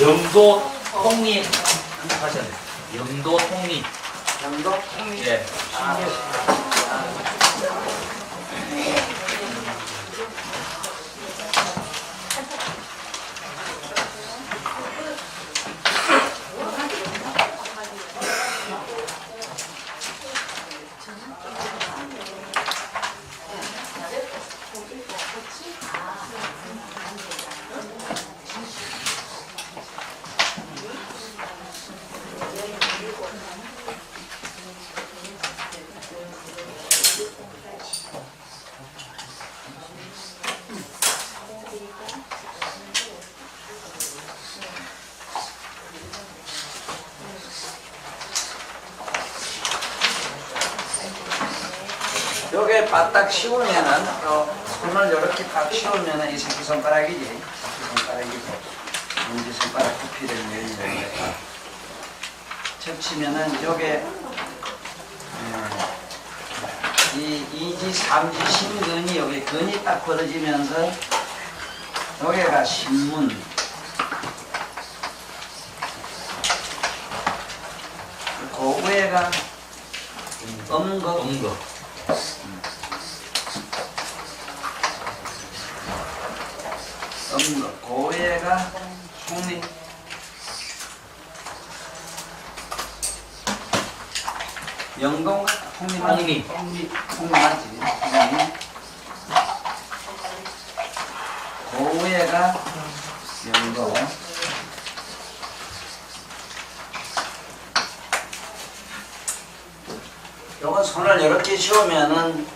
영도 통리 하셔야 돼요. 영도 통리. 영도 통리. 예. 요게 바닥 씌우면은 손을 이렇게 딱 씌우면은 이 새끼손가락이지. 새끼손가락이고 엄지손가락 굽히를 내리는 거 접치면은 요게 이 2지 3지 신근이 여기 근이 딱 벌어지면서 여기가 신문 고구에가 음거 고해가 송리 영동 송리 맞지? 고해가 영동 요건 손을 이렇게 씌우면은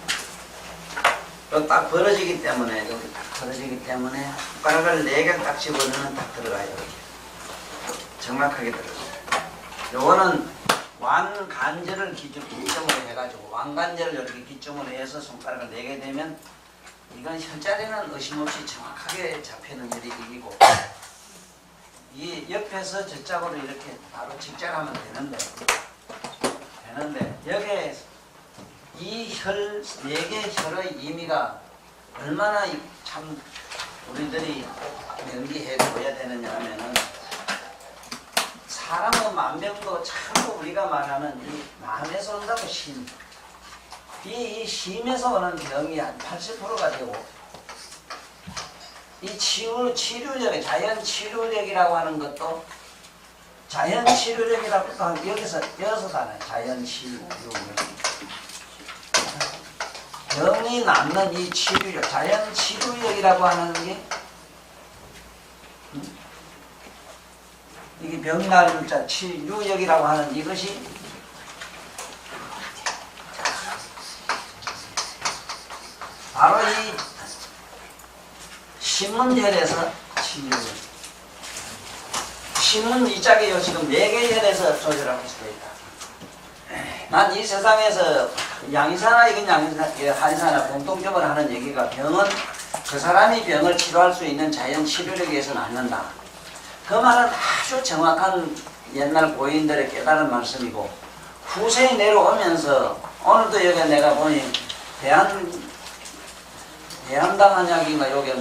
요 딱 벌어지기 때문에 여기 딱 벌어지기 때문에 손가락을 4개 딱 집어넣으면 딱 들어가요. 이렇게. 정확하게 들어가요. 요거는 완간절을 기점으로 해가지고 완간절을 이렇게 기점으로 해서 손가락을 4개 되면 이건 혈자리는 의심없이 정확하게 잡히는 일이고 이 옆에서 저짝으로 이렇게 바로 직작하면 되는데 여기에 이 혈, 4개 혈의 의미가 얼마나 참 우리들이 명기해 둬야 되느냐 하면은 사람은 만병도 참고 우리가 말하는 이 마음에서 온다고 심. 이 심에서 오는 병이 한 80%가 되고 이 치료력, 자연 치료력이라고 하는 것도 자연 치료력이라고 또 여기서 하나요. 자연 치료력. 병이 낫는 이 치료력, 자연 치료력이라고 하는 게 이게 병날 자 치료력이라고 하는 이것이 바로 이 신문혈에서 치료력. 신문 이 짝이요 지금 4개 혈에서 조절하고 있습니다. 난 이 세상에서 양의사나 이건 한의사나 공통적으로 하는 얘기가 병은 그 사람이 병을 치료할 수 있는 자연 치료력에서 낫는다. 그 말은 아주 정확한 옛날 고인들의 깨달은 말씀이고 후세에 내려오면서 오늘도 여기 내가 보니 대한당 한약인가 여기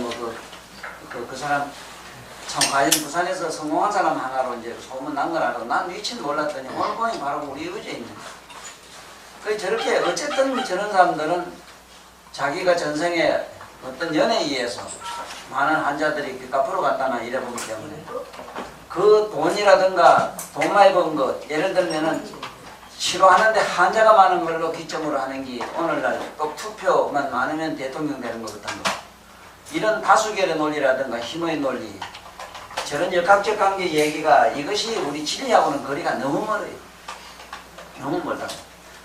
그 사람 참 과연 부산에서 성공한 사람 하나로 이제 소문 난 거라고 난 위치는 몰랐더니 오늘 보니 바로 우리 의제에 있는 거야. 그 저렇게 어쨌든 저런 사람들은 자기가 전생에 어떤 연애에 의해서 많은 환자들이 값으로 갔다나 이래보기 때문에 그 돈이라든가 돈 많이 번 것 예를 들면은 치료하는데 환자가 많은 걸로 기점으로 하는 게 오늘날 또 투표만 많으면 대통령 되는 것 같은 거 이런 다수결의 논리라든가 힘의 논리 저런 역학적 관계 얘기가 이것이 우리 진리하고는 거리가 너무 멀어요. 너무 멀다.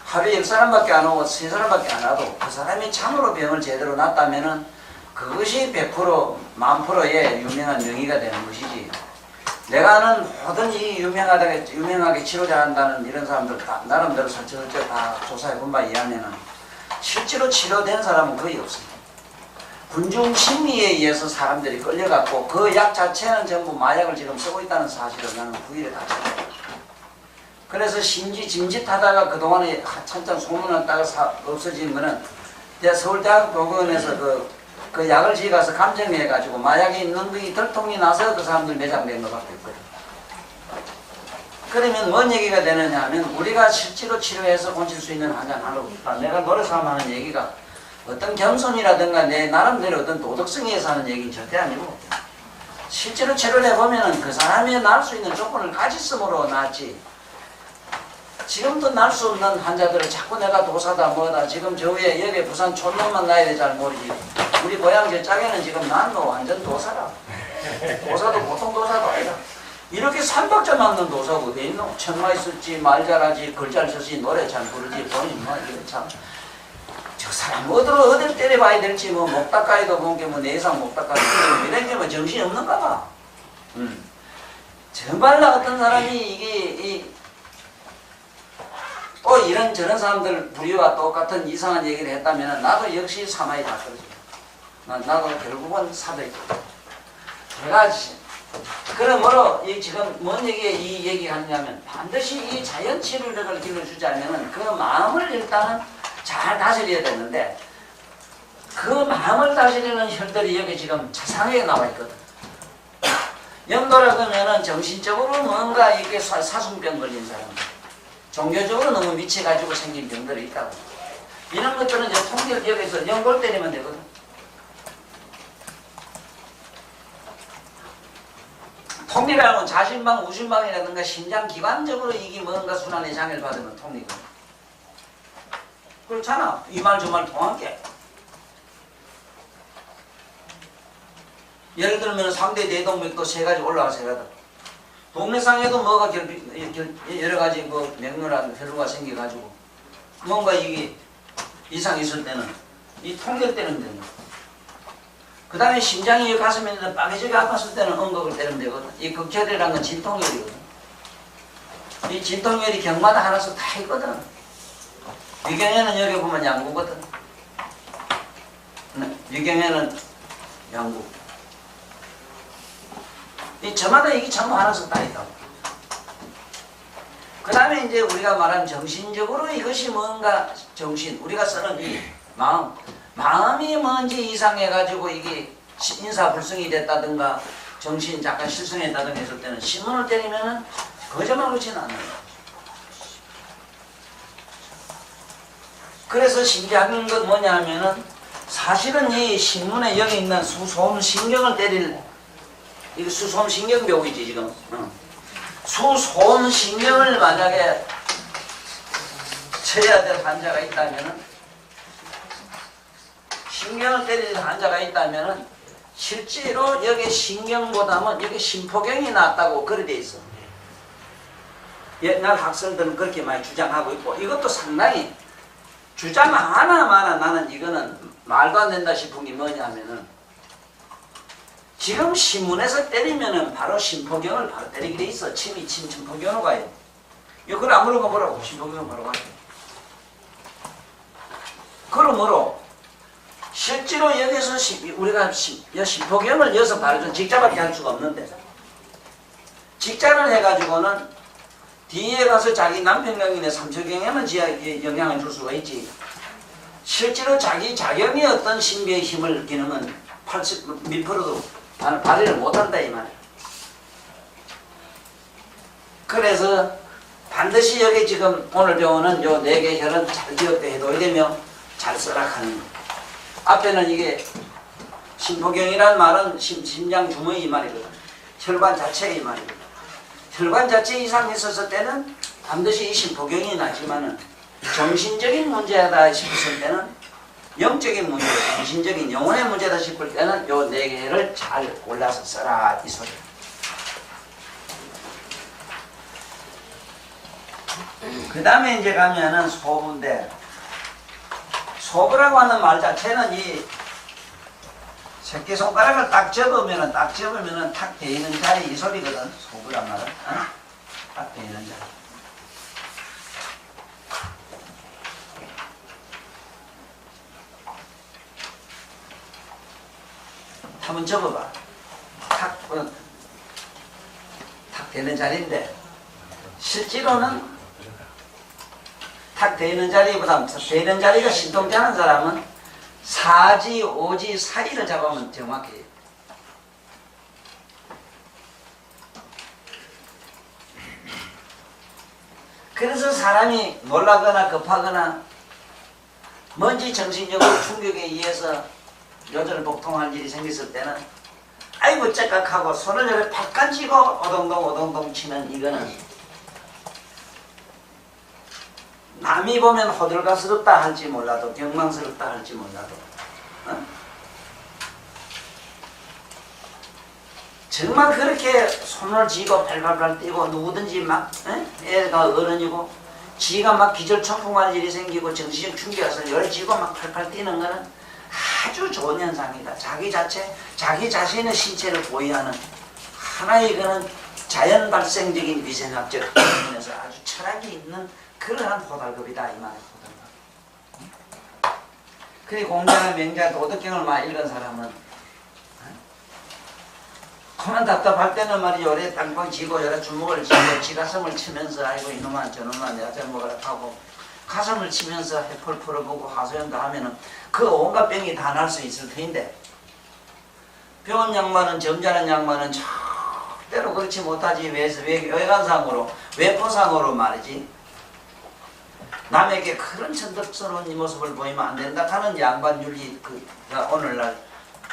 하루에 10사람밖에 안 오고 3사람밖에 안 와도 그 사람이 참으로 병을 제대로 놨다면은 그것이 100% 1000%의 유명한 명의가 되는 것이지. 내가 아는 모든 이 유명하게 치료잘한다는 이런 사람들 다 나름대로 설정을 다 조사해 본 바에 의하면은 실제로 치료된 사람은 거의 없습니다. 군중 심리에 의해서 사람들이 끌려갔고 그 약 자체는 전부 마약을 지금 쓰고 있다는 사실을 나는 부인을 다 했어요. 그래서 짐짓하다가 그동안에 한참 소문났다가 없어진 거는 내가 서울대학교 보건에서 그 약을 지어가서 감정해가지고 마약이 있는 게 들통이 나서 그 사람들 매장된 것밖에 없거든. 그러면 뭔 얘기가 되느냐 하면 우리가 실제로 치료해서 고칠 수 있는 환자는 하나도 없다. 내가 노래싸움 하는 얘기가 어떤 겸손이라든가 내 나름대로 어떤 도덕성에 의해서 하는 얘기는 절대 아니고 실제로 치료를 해보면 그 사람이 나을 수 있는 조건을 가졌으므로 나았지. 지금도 날 수 없는 환자들을 자꾸 내가 도사다 뭐다 지금 저 위에 여기 부산 촌놈만 나야 돼 잘 모르지. 우리 고향 저 짝에는 지금 난너 완전 도사라. 도사도 보통 도사도 아니다. 이렇게 3박자 맞는 도사가 어디 있노? 천마 있을지 말 잘하지 글 잘 쓰지 노래 잘 부르지 본인 뭐 이거 참 저 사람 어디를 때려봐야 될지 뭐 목닦아이도 본게 뭐 내상 목닦아이도 이런 게 뭐 정신이 없는가 봐. 정말로 어떤 사람이 이게 또 이런 저런 사람들 불의와 똑같은 이상한 얘기를 했다면 나도 역시 사마이 다 떨어져. 나도 결국은 사도있다. 제가 그러므로 이 지금 뭔 얘기에 이 얘기하느냐면 반드시 이 자연 치료력을 길러주자면은 그 마음을 일단은 잘 다스려야 되는데 그 마음을 다스리는 혈들이 여기 지금 자상하게 나와 있거든. 영도라 그러면은 정신적으로 뭔가 이렇게 사순병 걸린 사람, 종교적으로 너무 미쳐가지고 생긴 병들이 있다고. 이런 것들은 이제 통계를 여기서 연골 때리면 되거든. 통리라는 건 자신방, 우신방이라든가 심장 기관적으로 이게 뭔가 순환의 장애를 받으면 통리거든. 그렇잖아. 이 말 저 말 통한 게. 예를 들면 3대 대동맥도 3가지 올라가서 해가다. 동맥상에도 뭐가 여러 가지 뭐 맥류라는 혈루가 생겨가지고 뭔가 이게 이상이 있을 때는 이 통계를 때리면 됩니다. 그 다음에 심장이 가슴에 있는 빠개지게 아팠을 때는 언곡을 때리면 되거든. 이 극혈이라는 건 진통혈이거든. 이 진통혈이 경마다 하나씩 다 있거든. 위경에는 여기 보면 양구거든. 위경에는 양구. 이 저마다 이게 전부 하나씩 다 있다고. 그 다음에 이제 우리가 말하는 정신적으로 이것이 뭔가 정신, 우리가 쓰는 이 마음이 뭔지 이상해가지고 이게 인사불성이 됐다든가 정신 잠깐 실성했다든가 했을 때는 신문을 때리면은 거짓말 그렇지는 않아요. 그래서 신기한 건 뭐냐 하면은 사실은 이 신문에 여기 있는 수소음신경을 때릴 이거 수소음신경벽이지 지금. 수소음신경을 만약에 쳐야 될 환자가 있다면은 신경을 때릴 환자가 있다면은 실제로 여기 신경보다는 여기 심포경이 낫다고 그래 돼 있어. 옛날 학생들은 그렇게 많이 주장하고 있고 이것도 상당히 주장 하나마나 나는 이거는 말도 안 된다 싶은 게 뭐냐면은 지금 신문에서 때리면은 바로 심포경을 바로 때리게 돼 있어. 침이 심포경으로 가요. 이걸 안 물어보라고 심포경을 바로 가요. 그러므로 실제로 여기서 우리가 심포경을 여기서 바로 좀 직자밖에 할 수가 없는데 직자를 해가지고는 뒤에 가서 자기 남편경이나 삼초경에는 영향을 줄 수가 있지. 실제로 자기 자경이 어떤 신비의 힘을 기능은 80%도 발휘를 못한다 이 말이야. 그래서 반드시 여기 지금 오늘 배우는 요 4개 혈은 잘 기억돼 해둬야 되며 잘 써라 하는 거. 앞에는 이게 심포경이란 말은 심장 주머니 이 말이거든. 혈관 자체 이 말이거든. 혈관 자체 이상이 있었을 때는 반드시 이 심포경이 나지만은 정신적인 문제다 싶을 때는 영적인 문제, 정신적인 영혼의 문제다 싶을 때는 요 4개를 잘 골라서 써라 이 소리. 그 다음에 이제 가면은 소부인데 소부라고 하는 말 자체는 이 새끼손가락을 딱 접으면은 탁 대이는 자리 이 소리거든. 소부란 말은 딱 대이는 자리. 한번 접어봐. 탁 대는 자리인데 실제로는 탁 대는 자리보다 대는 자리가 신통치 않은 사람은 4지, 5지 사이를 잡으면 정확해요. 그래서 사람이 놀라거나 급하거나 뭔지 정신적으로 충격에 의해서 요절복통할 일이 생겼을 때는 아이고 째깍하고 손을 이렇게 팍 쥐고 오동동 치는 이거는 남이 보면 호들갑스럽다 할지 몰라도 경망스럽다 할지 몰라도 정말 그렇게 손을 쥐고 발발발 뛰고 누구든지 막 애가 어른이고 지가 막 기절초풍할 일이 생기고 정신적 충격이 와서 열을 쥐고 막 팔팔 뛰는 거는 아주 좋은 현상이다. 자기 자신의 신체를 보유하는 하나의 그는 자연 발생적인 위생학적 면에서 아주 철학이 있는 그러한 호달급이다 이 말이에요. 그리고 공자나 명자 도덕경을 많이 읽은 사람은 그만 답답할 때는 말이죠. 요래 땅콩 쥐고 요래 주먹을 쥐고 지 가슴을 치면서 아이고 이놈아 저놈아 내가 잘먹으라 하고 가슴을 치면서 해풀 풀어보고 하소연도 하면은 그 온갖 병이 다 날 수 있을 텐데 병원 양반은 점잖은 양반은 절대로 그렇지 못하지. 외관상으로 외포상으로 말이지 남에게 그런 천덕스러운 이 모습을 보이면 안 된다 하는 양반윤리 오늘날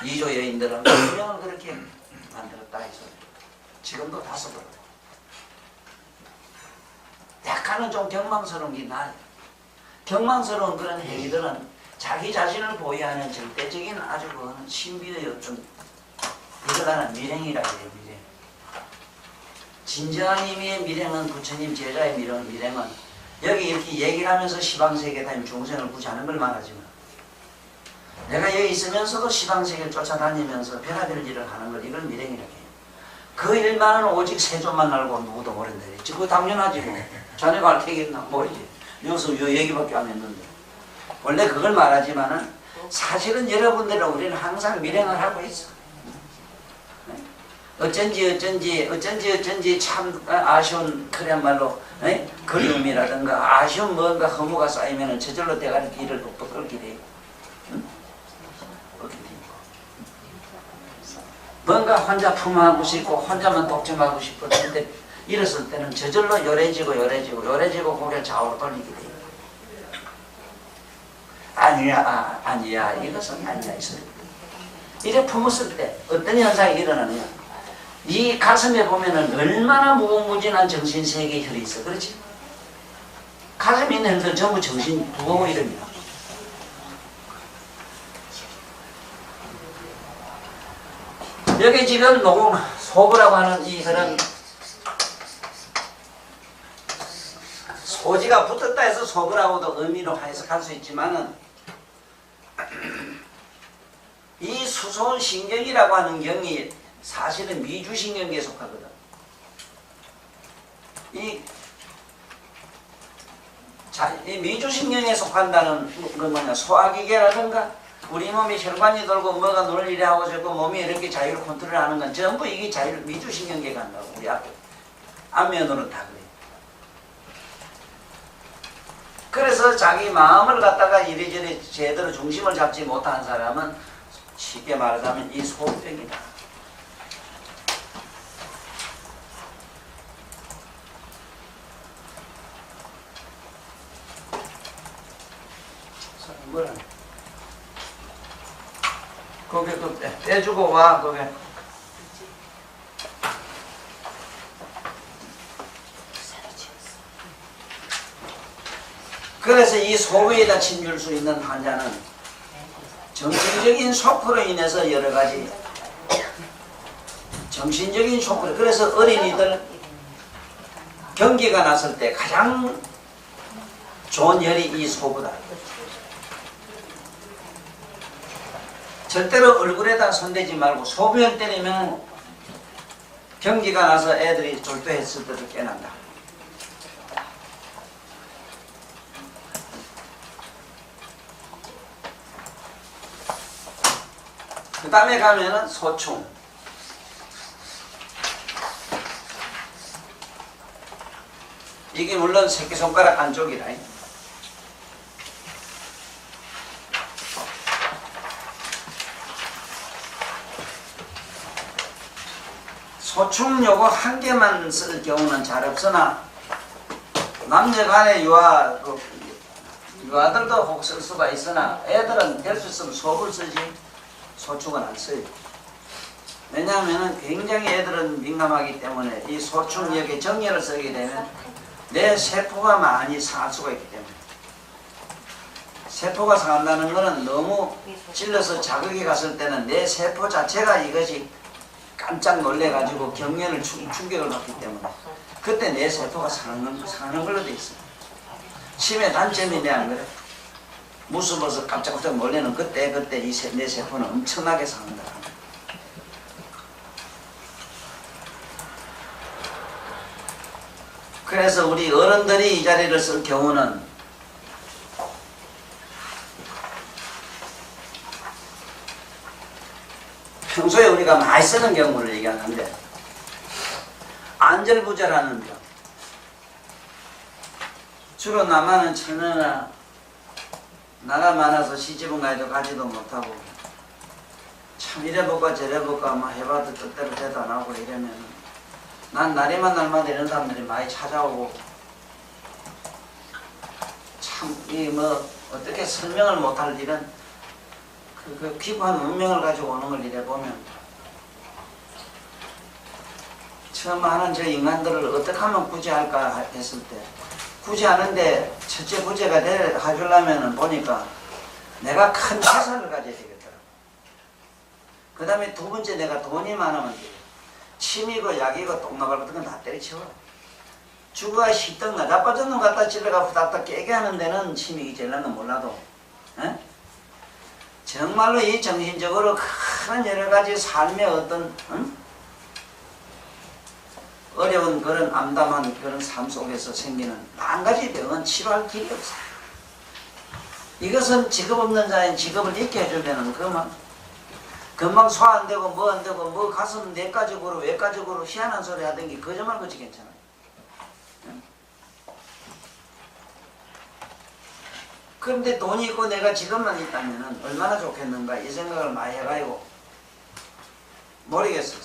이조 여인들은 분명을 그렇게 만들었다 해서 지금도 다섯 번 약간은 좀 경망스러운 게 나아요. 경망스러운 그런 행위들은 자기 자신을 보유하는 절대적인 아주 그거는 신비의 어떤 이거라는 미랭이라 해요. 미랭. 진정한 의미의 미랭은 부처님 제자의 미랭은 여기 이렇게 얘기를 하면서 시방세계에 다니면 중생을 굳이 하는 걸 말하지만 내가 여기 있으면서도 시방세계를 쫓아다니면서 별하별 일을 하는 걸 이걸 미랭이라고 해요. 그 일만은 오직 세존만 알고 누구도 모른다. 그거 당연하지 뭐. 자네가 알 테겠나 모르지. 여기서 요 얘기밖에 안 했는데. 원래 그걸 말하지만은 사실은 여러분들은 우리는 항상 미랭을 하고 있어. 어쩐지 참 아쉬운 그야말로 그리움이라든가 아쉬운 뭔가 허무가 쌓이면은 저절로 대가리 뒤를 똑똑 끓게 돼요. 뭔가 혼자 품하고 싶고 혼자만 독점하고 싶을 텐데 이랬을 때는 저절로 요래지고 고개를 좌우로 돌리게 돼요. 아니야 이것은 아니야 있어요. 이래 품었을 때 어떤 현상이 일어나느냐, 이 가슴에 보면은 얼마나 무궁무진한 정신세계의 혈이 있어. 그렇지? 가슴에 있는 혈들 전부 정신 무궁무 이릅니다. 여기 지금 녹음 소부라고 하는 이 그런 소지가 붙었다 해서 소부라고도 의미로 해석할 수 있지만은 이 수소원 신경이라고 하는 경이 사실은 미주신경계에 속하거든. 이 미주신경에 속한다는 건 뭐냐, 소화기계라든가 우리 몸에 혈관이 돌고 뭐가 눈을 이래 하고 저고 몸이 이렇게 자유를 컨트롤하는 건 전부 이게 미주신경계가 한다고. 우리 앞면으로는 다 그래. 그래서 자기 마음을 갖다가 이리저리 제대로 중심을 잡지 못한 사람은 쉽게 말하자면 이 소병이다. 뭐라? 거기 떼주고 와 거기. 그래서 이 소부에다 침줄 수 있는 환자는 정신적인 쇼크로 인해서 여러 가지 정신적인 쇼크. 그래서 어린이들 경기가 났을 때 가장 좋은 열이 이 소부다. 절대로 얼굴에다 손대지 말고 소변 때리면 경기가 나서 애들이 졸도했을 때도 깨난다. 그 다음에 가면은 소충. 이게 물론 새끼손가락 안쪽이라. 소충 요거 한 개만 쓸 경우는 잘 없으나 남녀 간의 유아들도 혹 쓸 수가 있으나 애들은 될 수 있으면 소를 쓰지 소축은 안 써요. 왜냐하면 굉장히 애들은 민감하기 때문에 이 소축력에 정렬을 쓰게 되면 내 세포가 많이 상할 수가 있기 때문에 세포가 상한다는 것은 너무 찔러서 자극이 갔을 때는 내 세포 자체가 이것이 깜짝 놀래가지고 경련을 충격을 받기 때문에 그때 내 세포가 상하는 걸로 돼 있어요. 치매 단점이 안 그래? 무서워서 깜짝깜짝 놀래는 그때 내 세포는 엄청나게 상한다. 그래서 우리 어른들이 이 자리를 쓸 경우는 평소에 우리가 많이 쓰는 경우를 얘기하는데 안절부절하는 병. 주로 남한은 처녀나 나가 많아서 시집은 가도 가지도 못하고 참 이래볼까 저래볼까 뭐 해봐도 뜻대로 되도 안 하고 이러면 난 날이만 날마다 이런 사람들이 많이 찾아오고 참 이 뭐 어떻게 설명을 못할 일은 그 기구한 운명을 가지고 오는 걸 이래 보면 처음 하는 저 인간들을 어떻게 하면 구제할까 했을 때 구제하는데 첫째 구제가 해주려면 보니까 내가 큰 재산을 가져야 되겠더라. 그 다음에 두 번째 내가 돈이 많으면 돼. 침이고 약이고 똥나발 같은 건 다 때려치워. 주가 시떡나 나빠진 놈 갖다 찔러가 후닥닥 깨게 하는 데는 침이 제일 난건 몰라도 에? 정말로 이 정신적으로 큰 여러 가지 삶의 어떤 어려운 그런 암담한 그런 삶 속에서 생기는 만 가지 병은 치료할 길이 없어요. 이것은 직업 없는 자인 직업을 잃게 해주면은 그만 금방 소화 안 되고 뭐 안 되고 뭐 가슴 내과적으로 외과적으로 희한한 소리 하던 게 거짓말 그지 괜찮아요. 그런데 돈이 있고 내가 직업만 있다면 얼마나 좋겠는가 이 생각을 많이 해가지고 모르겠어요.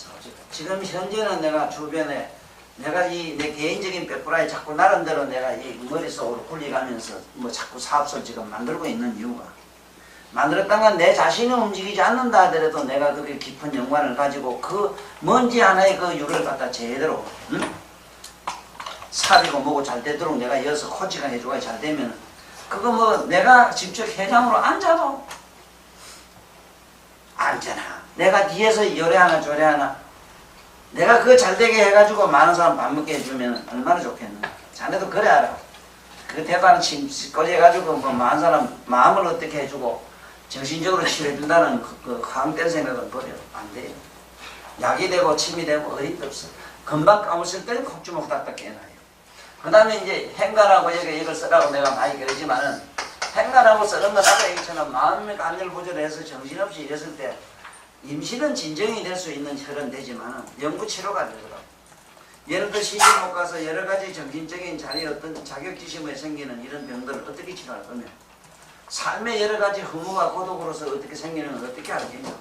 지금 현재는 내가 주변에 내가 이 내 개인적인 백프라에 자꾸 나름대로 내가 이 머릿속으로 굴려가면서 뭐 자꾸 사업소를 지금 만들고 있는 이유가 만들었던 건 내 자신이 움직이지 않는다 하더라도 내가 그게 깊은 연관을 가지고 그 먼지 하나의 그 유를 갖다 제대로 삽이고 뭐고 잘 되도록 내가 이어서 코치가 해주고 잘 되면 그거 뭐 내가 직접 회장으로 앉아도 앉잖아. 내가 뒤에서 요래 하나 저래 하나 내가 그거 잘 되게 해가지고 많은 사람 밥 먹게 해주면 얼마나 좋겠나. 자네도 그래 알아. 그 대단한 침거리 해가지고 뭐 많은 사람 마음을 어떻게 해주고 정신적으로 치료해준다는 그 황된 생각은 버려. 안 돼요. 약이 되고 침이 되고 어림도 없어. 금방 까무실 때 콕주먹 후닥닥 깨나요. 그 다음에 이제 행간하고 이걸 쓰라고 내가 많이 그러지만은 행간하고 쓰는 건 아까 얘기처럼 마음의 간절부절해서 정신없이 이랬을 때 임신은 진정이 될 수 있는 혈은 되지만은 영구치료가 되더라고. 예를 들어 시집 못 가서 여러 가지 정신적인 자리에 어떤 자격지심에 생기는 이런 병들을 어떻게 치료할 거면 삶의 여러 가지 허무와 고독으로서 어떻게 생기는 건 어떻게 알겠냐.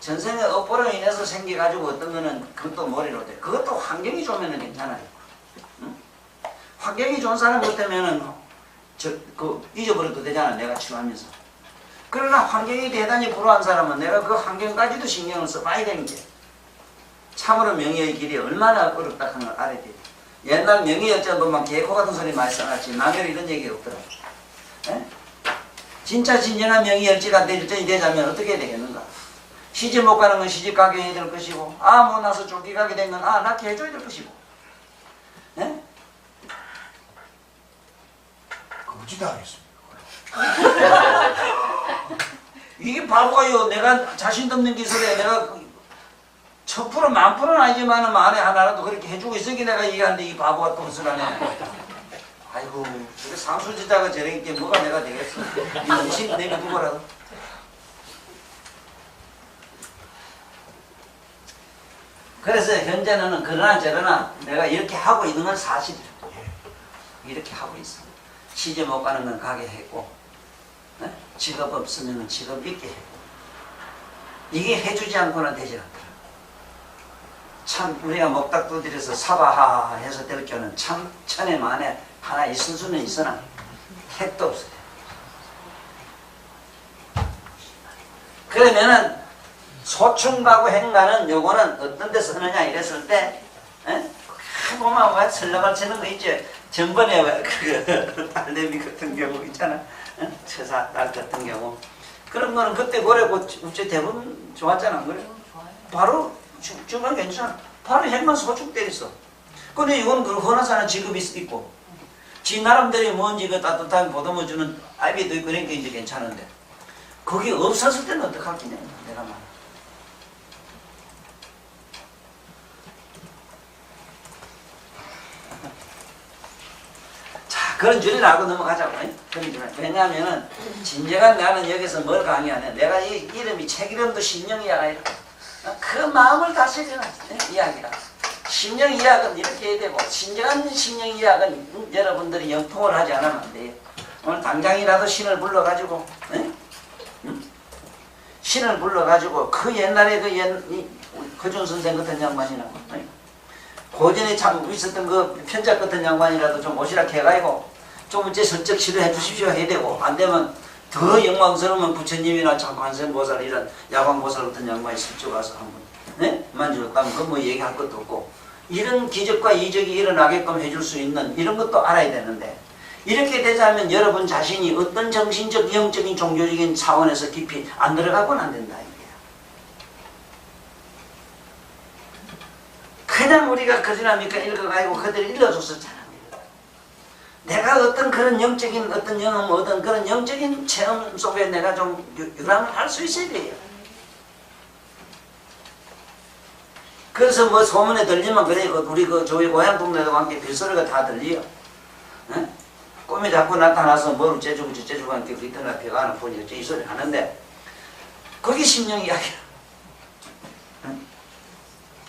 전생의 업보로 인해서 생겨가지고 어떤 거는 그것도 머리로 돼. 그것도 환경이 좋으면 괜찮아요. 환경이 좋은 사람 같으면은 잊어버려도 되잖아. 내가 치료하면서. 그러나 환경이 대단히 불우한 사람은 내가 그 환경까지도 신경을 써봐야 되는 게 참으로 명예의 길이 얼마나 어렵다 하는 걸 알아야 돼. 옛날 명예였자 보면 개코 같은 소리 많이 써놨지 남녀 이런 얘기가 없더라고. 에? 진짜 진정한 명예열지가 되자면 어떻게 해야 되겠는가? 시집 못 가는 건 시집 가게 해야 될 것이고 못 나서 쫓기 가게 된 건 낳게 해줘야 될 것이고 에? 어찌 하겠습니까? 이게 바보가요. 내가 자신 없는 기술에 내가 1000% 10,000%는 아니지만 만에 하나라도 그렇게 해주고 있으니 내가 얘기하는데 이 바보가 또 무슨하네. 아이고 저게 상수지자가 저렇게 뭐가 내가 되겠어. 이 음식 내가 누구라도. 그래서 현재는 그러나 저러나 내가 이렇게 하고 있는 건 사실이야. 이렇게 하고 있어. 시집 못 가는 건 가게 했고 직업 없으면 직업 있게 했고 이게 해주지 않고는 되지 않더라. 참 우리가 목닥 두드려서 사바하하 해서 될 경우는 참 천에 만에 하나 있을 수는 있으나 택도 없어요. 그러면은 소충가고 행가는 요거는 어떤 데서 하느냐 이랬을 때 보면 왜 설레발 치는 거 있죠. 전번에 왜 그 딸내미 같은 경우 있잖아. 처사 딸 같은 경우 그런 거는 그때 고래고 우째 대부분 좋았잖아. 안 그래? 바로 중간 괜찮아. 바로 행만 소축 때렸어. 근데 이건 그 헌화사는 직업이 있고 지 나름대로 뭔지 그 따뜻하게 보듬어 주는 아이비도 있고 그러니까 이제 괜찮은데 그게 없었을 때는 어떡하겠냐 내가 말. 자 그런 줄을 알고 넘어가자고. 왜냐하면은 진정한 나는 여기서 뭘 강의하냐. 내가 이 이름이 책 이름도 신령이야가 이렇게 그 마음을 다스리는 이야기라. 신령이야는 이렇게 해야 되고 진정한 신령이야는 여러분들이 영통을 하지 않으면 안 돼요. 오늘 당장이라도 신을 불러가지고 신을 불러가지고 그 옛날에 허준 선생 같은 양반이나 고전에 참 있었던 그 편작 같은 양반이라도 좀 오시라 해가지고 좀 이제 설적 치료해 주십시오 해야 되고 안 되면 더 영광스러우면 부처님이나 참 관세음보살 이런 야광보살 같은 양반이 슬쩍 와서 한번 만져줬다면 그건 뭐 얘기할 것도 없고 이런 기적과 이적이 일어나게끔 해줄 수 있는 이런 것도 알아야 되는데 이렇게 되자면 여러분 자신이 어떤 정신적 영적인 종교적인 차원에서 깊이 안 들어가고는 안 된다 이거야. 그냥 우리가 그지나니까 읽어가지고 그들 일러줘서 잘합니다. 내가 어떤 그런 영적인 어떤 경험 어떤 그런 영적인 체험 속에 내가 좀 유람을 할 수 있어야 돼요. 그래서 뭐 소문에 들리면 그래 우리 그 저희 고향 동네도 함께 빌소리가 다 들려요. 꿈이 자꾸 나타나서 뭘 어째주고 저째주고 하니까 그 이튿날 배가 안 아프니 어째 이 소리 하는데 그게 심령 이야기야.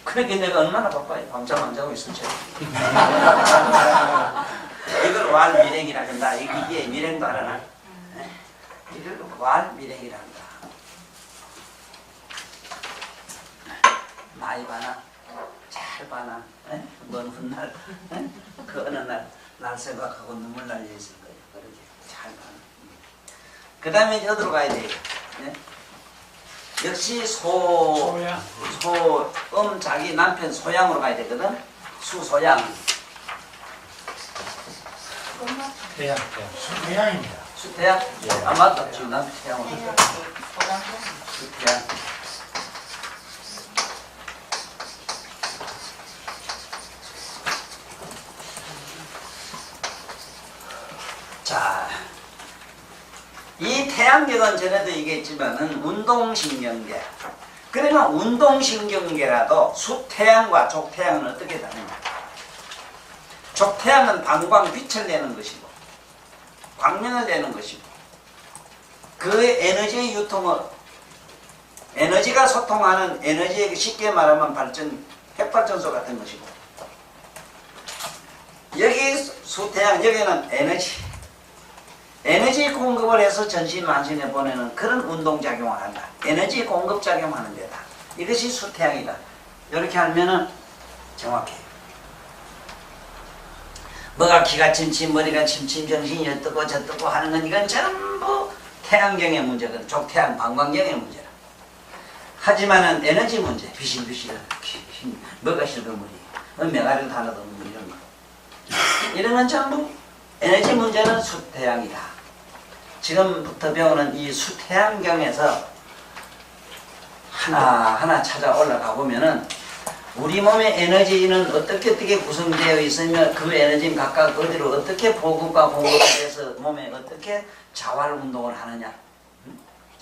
그러니까 내가 얼마나 바빠요. 밤잠 안 자고 있을 때. 이걸 왈미랭이라 한다. 이게 미랭도 알아나? 이걸 왈미랭이라 한다. 많이 봐나? 잘 봐나? 먼 훗날? 그 어느 날 생각하고 눈물 날려 있을 거예요. 그러게 잘 봐나? 그 다음에 어디로 가야 돼요? 역시 자기 남편 소양으로 가야 되거든. 수소양. 수태양입니다. 수태양? 아 맞다. 지금 남편 태양으로. 수태양. 자, 이 태양계는 전에도 얘기했지만은 운동신경계. 그러면 운동신경계라도 수태양과 족태양은 어떻게 다르냐? 족태양은 방광 빛을 내는 것이고 광명을 내는 것이고 그 에너지의 유통을 에너지가 소통하는 에너지의 쉽게 말하면 핵발전소 같은 것이고 여기 수태양 여기는 에너지 공급을 해서 전신 만신에 보내는 그런 운동작용을 한다. 에너지 공급 작용하는 데다. 이것이 수태양이다. 이렇게 하면은 정확해요. 뭐가 기가 침침 머리가 침침 정신이 어떻고 저떻고 하는 건 이건 전부 태양경의 문제거든. 족태양 방광경의 문제라. 하지만은 에너지 문제 비실비실한 뭐가 실거머리 메가리도 하나도 없는 이런 거 이런 건 전부 에너지 문제는 수태양이다. 지금부터 배우는 이 수태양경에서 하나하나 찾아 올라가 보면은 우리 몸의 에너지는 어떻게 구성되어 있으며 그 에너지는 각각 어디로 어떻게 보급과 공급이 돼서 몸에 어떻게 자활 운동을 하느냐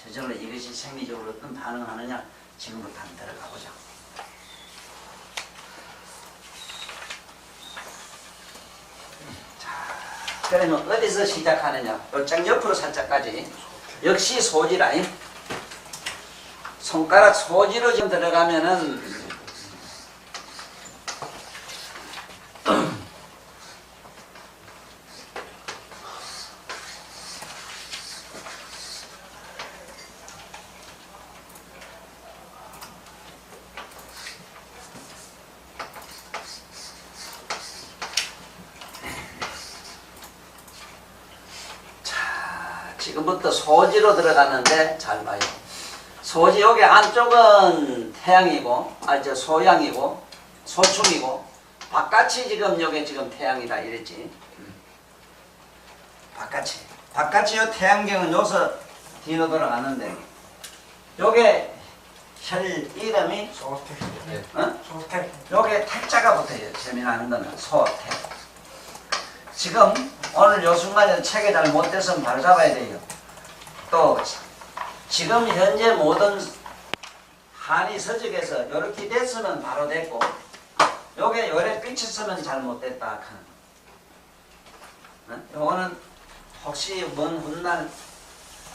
저절로 이것이 생리적으로 어떤 반응하느냐 지금부터 한번 들어가 보자. 그러면 어디서 시작하느냐? 요짝 옆으로 살짝까지. 역시 소지라인. 손가락 소지로 좀 들어가면은 지금부터 소지로 들어가는데 잘 봐요. 소지 여기 안쪽은 태양이고, 소양이고, 소축이고, 바깥이 지금 여기 지금 태양이다 이랬지. 바깥이 요 태양경은 요서 뒤로 돌아가는데, 요게 혈 이름이 소택. 어? 소택. 요게 택자가 붙어요. 세미나는 거는 소택. 지금 오늘 요 순간에 책에 잘 못 돼서 바로 잡아야 돼요. 또 지금 현재 모든 한의 서적에서 이렇게 됐으면 바로 됐고, 요게 요래 삐쳤으면 잘못됐다. 요거는 혹시 먼 훗날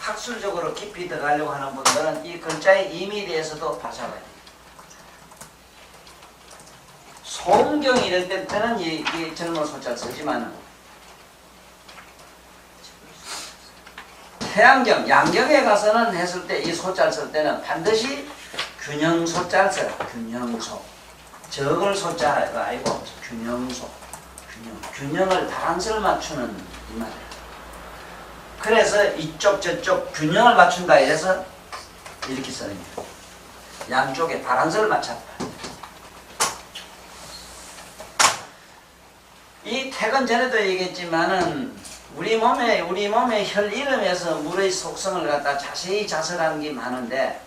학술적으로 깊이 들어가려고 하는 분들은 이 글자의 의미에 대해서도 봐잡아야 돼요. 소음경 이럴 때는 이 젊은 소자를 쓰지만은, 태양경, 양경에 가서는 했을 때 이 소자를 쓸 때는 반드시 균형소자를 써요. 균형소. 적을 소자가 아니고 균형소. 균형을 바란스를 맞추는 이 말이에요. 그래서 이쪽 저쪽 균형을 맞춘다 이래서 이렇게 쓰는 거예요. 양쪽에 바란스를 맞췄다. 이 택은 전에도 얘기했지만은 우리 몸의 혈 이름에서 물의 속성을 갖다 자세히 자설하는 게 많은데,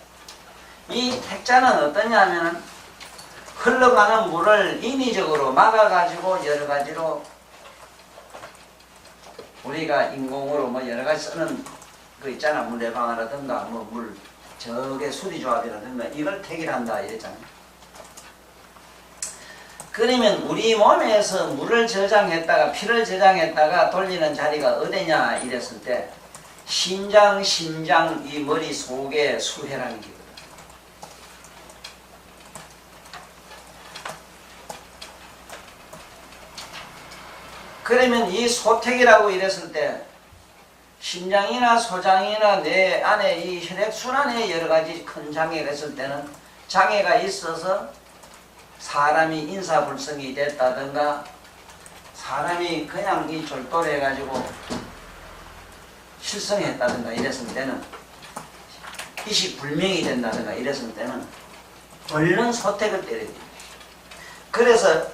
이 택자는 어떠냐 하면은 흘러가는 물을 인위적으로 막아가지고 여러 가지로 우리가 인공으로 뭐 여러 가지 쓰는 거 있잖아. 물 내방하라든가 뭐 물 저게 수리조합이라든가 이걸 택이란다 이랬잖아요. 그러면 우리 몸에서 물을 저장했다가 피를 저장했다가 돌리는 자리가 어디냐 이랬을 때 심장 이 머리 속에 수혈하는 기거든. 그러면 이 소택이라고 이랬을 때 심장이나 소장이나 뇌 안에 이 혈액순환에 여러 가지 큰 장애가 있을 때는 장애가 있어서 사람이 인사불성이 됐다든가 사람이 그냥 이 졸도를 해가지고 실성했다든가 이랬을 때는 의식불명이 된다든가 이랬을 때는 얼른 소택을 때려야 돼요. 그래서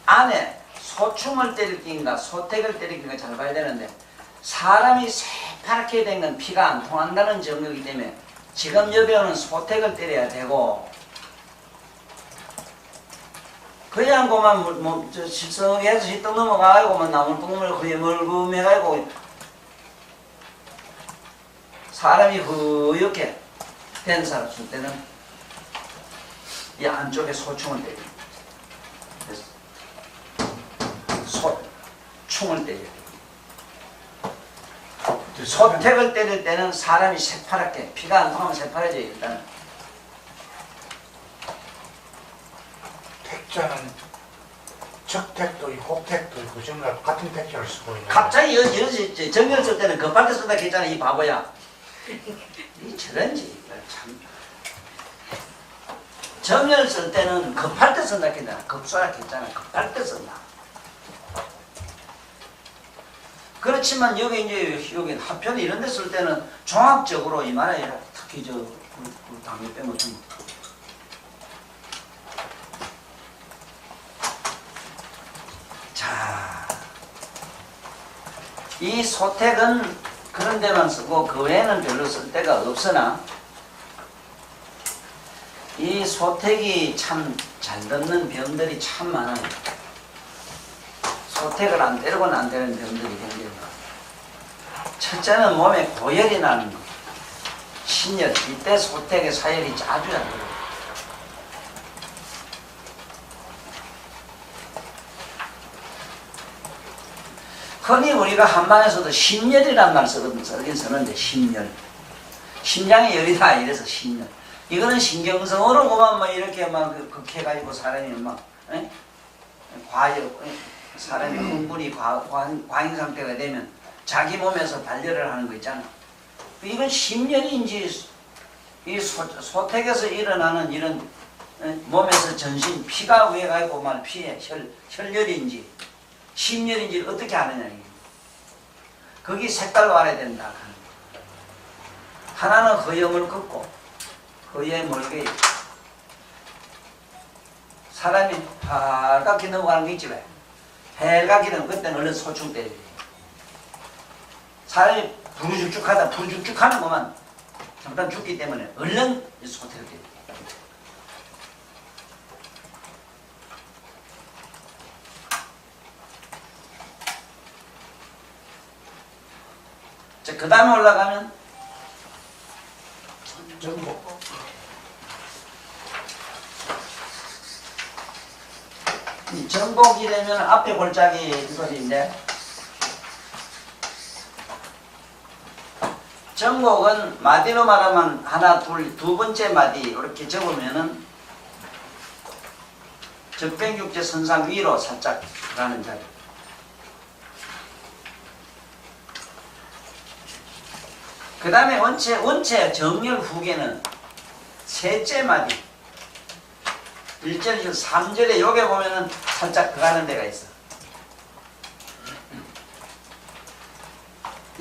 안에 소충을 때릴 낀가 소택을 때릴 낀가 잘 봐야 되는데, 사람이 새파랗게 된 건 피가 안 통한다는 증거이기 때문에 지금 여배우는 소택을 때려야 되고, 그냥 그만 실성해서 시떡 넘어가고 나물뽕물 거의 멀금해가지고 사람이 허옇게 된 사람 쓸 때는 이 안쪽에 소충을 때려요. 소충을 때려요. 소택을 때릴 때는 사람이 새파랗게, 피가 안 통하면 새파래져요. 일단은 택자는 적택도 있고 혹택도 있고 정말 같은 택자를 쓰고 있는. 갑자기 여기 정렬 쓸 때는 급할 때 쓴다 했잖아. 이 바보야. 이 저런지 참. 정렬 쓸 때는 급할 때 쓴다 했잖아. 급소하게 했잖아. 급할 때 쓴다. 그렇지만 여기 하편 이런 데 쓸 때는 종합적으로 이 말에 특히 당뇨 빼면 자, 이 소택은 그런 데만 쓰고 그 외에는 별로 쓸 데가 없으나, 이 소택이 참 잘 듣는 병들이 참 많아요. 소택을 안 때리고는 안 되는 병들이 굉장히 많아요. 첫째는 몸에 고열이 나는 거, 신열. 이때 소택의 사열이 아주 잘 들어요. 흔히 우리가 한방에서도 심열이란 말 쓰긴 쓰는데, 심열. 심장의 열이다 이래서 심열. 이거는 신경성으로 그만 막 이렇게 막 극해가지고 사람이 막 사람이 흥분이 과잉 상태가 되면 자기 몸에서 발열을 하는 거 있잖아. 이건 심열인지 이 소택에서 일어나는 이런 몸에서 전신 피가 위에 가지고 말 피에 혈열인지 심열인지를 어떻게 아느냐. 거기 색깔로 알아야 된다. 하나는 허염을 긋고 허에 멀게 있고 사람이 빨갛게 넘어가는 게 있지 왜? 빨갛게 되면 그때는 얼른 소충 때려야 돼. 사람이 부르죽죽하다 부르죽죽하는 것만 잠깐 죽기 때문에 얼른 소태를 때려야 돼. 자, 그 다음에 올라가면 전복. 이 전복이 되면 앞에 골짜기 이거인데 전복은 마디로 말하면 하나 두 번째 마디 이렇게 적으면은 적백육제 선상 위로 살짝 가는 자리. 그 다음에 원체 정렬 후계는 셋째 마디 1절, 3절에 여기 보면은 살짝 들어가는 데가 있어.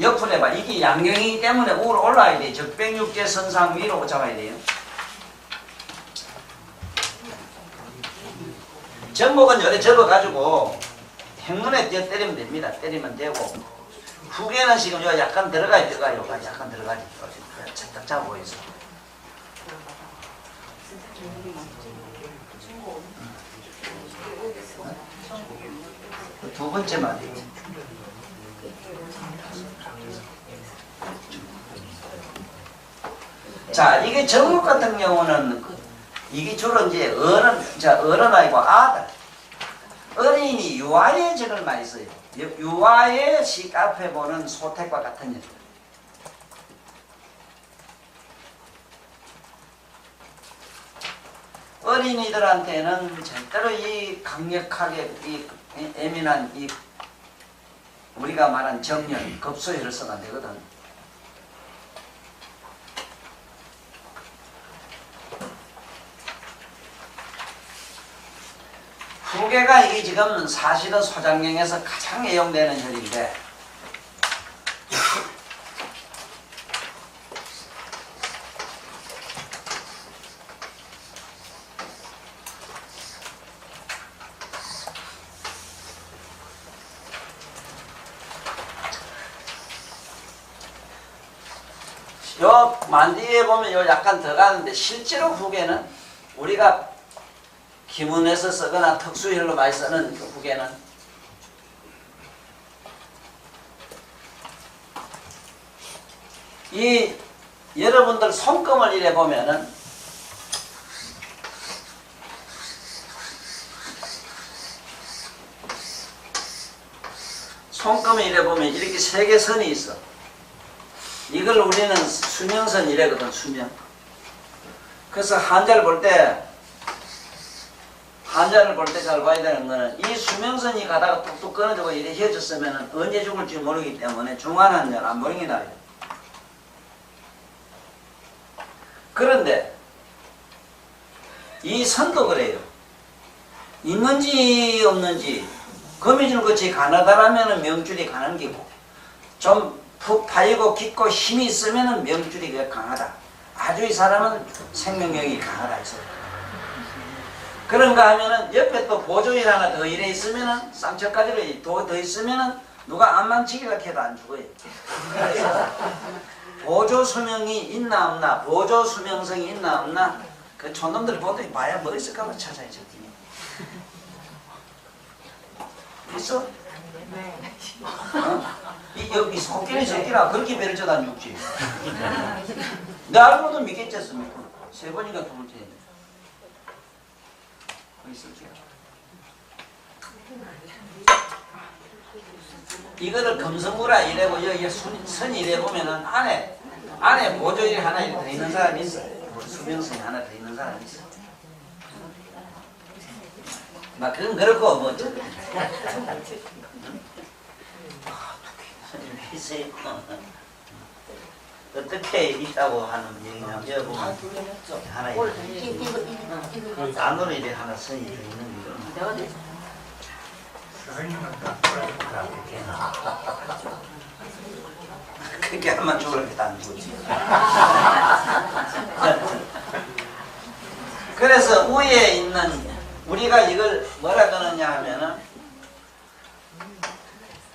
옆으로 해봐. 이게 양경이기 때문에 위로 올라와야 돼. 적백육제 선상 위로 잡아야 돼요. 전복은 요래 접어가지고 행문에 뛰어 때리면 됩니다. 때리면 되고 후계는 지금 요 약간 들어가야 들어가요. 약간 들어가지. 딱 잡고 있어. 두 번째 말이에요. 자, 이게 전국 같은 경우는 이게 주로 이제 어른 아이고 아들. 어린이 유아의 절을 많이 써요. 유아의 식 앞에 보는 소택과 같은 일. 어린이들한테는 절대로 이 강력하게 이 예민한 이 우리가 말한 정렬, 급소혈을 써도 안 되거든. 후계가 이게 지금 사실은 소장경에서 가장 애용되는 혈인데 요 만디에 보면 요 약간 더 가는데 실제로 후계는 우리가 기문에서 쓰거나 특수혈로 많이 쓰는 그 후계는 이 여러분들 손금을 이래 보면은 손금을 이래 보면 이렇게 세 개 선이 있어. 이걸 우리는 수명선 이래거든. 수명. 그래서 한자를 볼 때 잘 봐야 되는 거는 이 수명선이 가다가 뚝뚝 끊어지고 이래 휘어졌으면 언제 죽을지 모르기 때문에 중환한자는 안 보이게 나요. 그런데 이 선도 그래요. 있는지 없는지 거미줄 끝이 가느다라면 명줄이 가는 기고 좀 푹 파이고 깊고 힘이 있으면 명줄이 강하다. 아주 이 사람은 생명력이 강하다 해서. 그런가 하면은 옆에 또 보조일 하나 더 이래 있으면은 쌍척가지로 더 있으면은 누가 안망치기라 해도 안 죽어요. 그래서 보조 수명이 있나 없나, 보조 수명성이 있나 없나, 그 촌놈들 보더니 봐야 뭐 있을까만 찾아야죠. 있어? 네. 여기 속기는 새끼라 그렇게 배를 쳐다 안 죽지. 내 알고도 믿겠지 않습니까? 세 번인가 두 번째. 이거를 금성구라 이래고 여기 선이 이래 보면은 안에 보조일이 하나 더 있는 사람이 있어. 수명선이 하나 더 있는 사람이 있어. 막 그건 그렇고 뭐 있어요. 어떻게 있다고 하는 얘기냐면 여러분 하나 있는 안으로 이래 하나 선이 더 있는 거죠. 스승님은 다 그렇게나. 그렇게 하면 죽을 게도 안 죽지. 그래서 위에 있는 우리가 이걸 뭐라 그러냐 하면은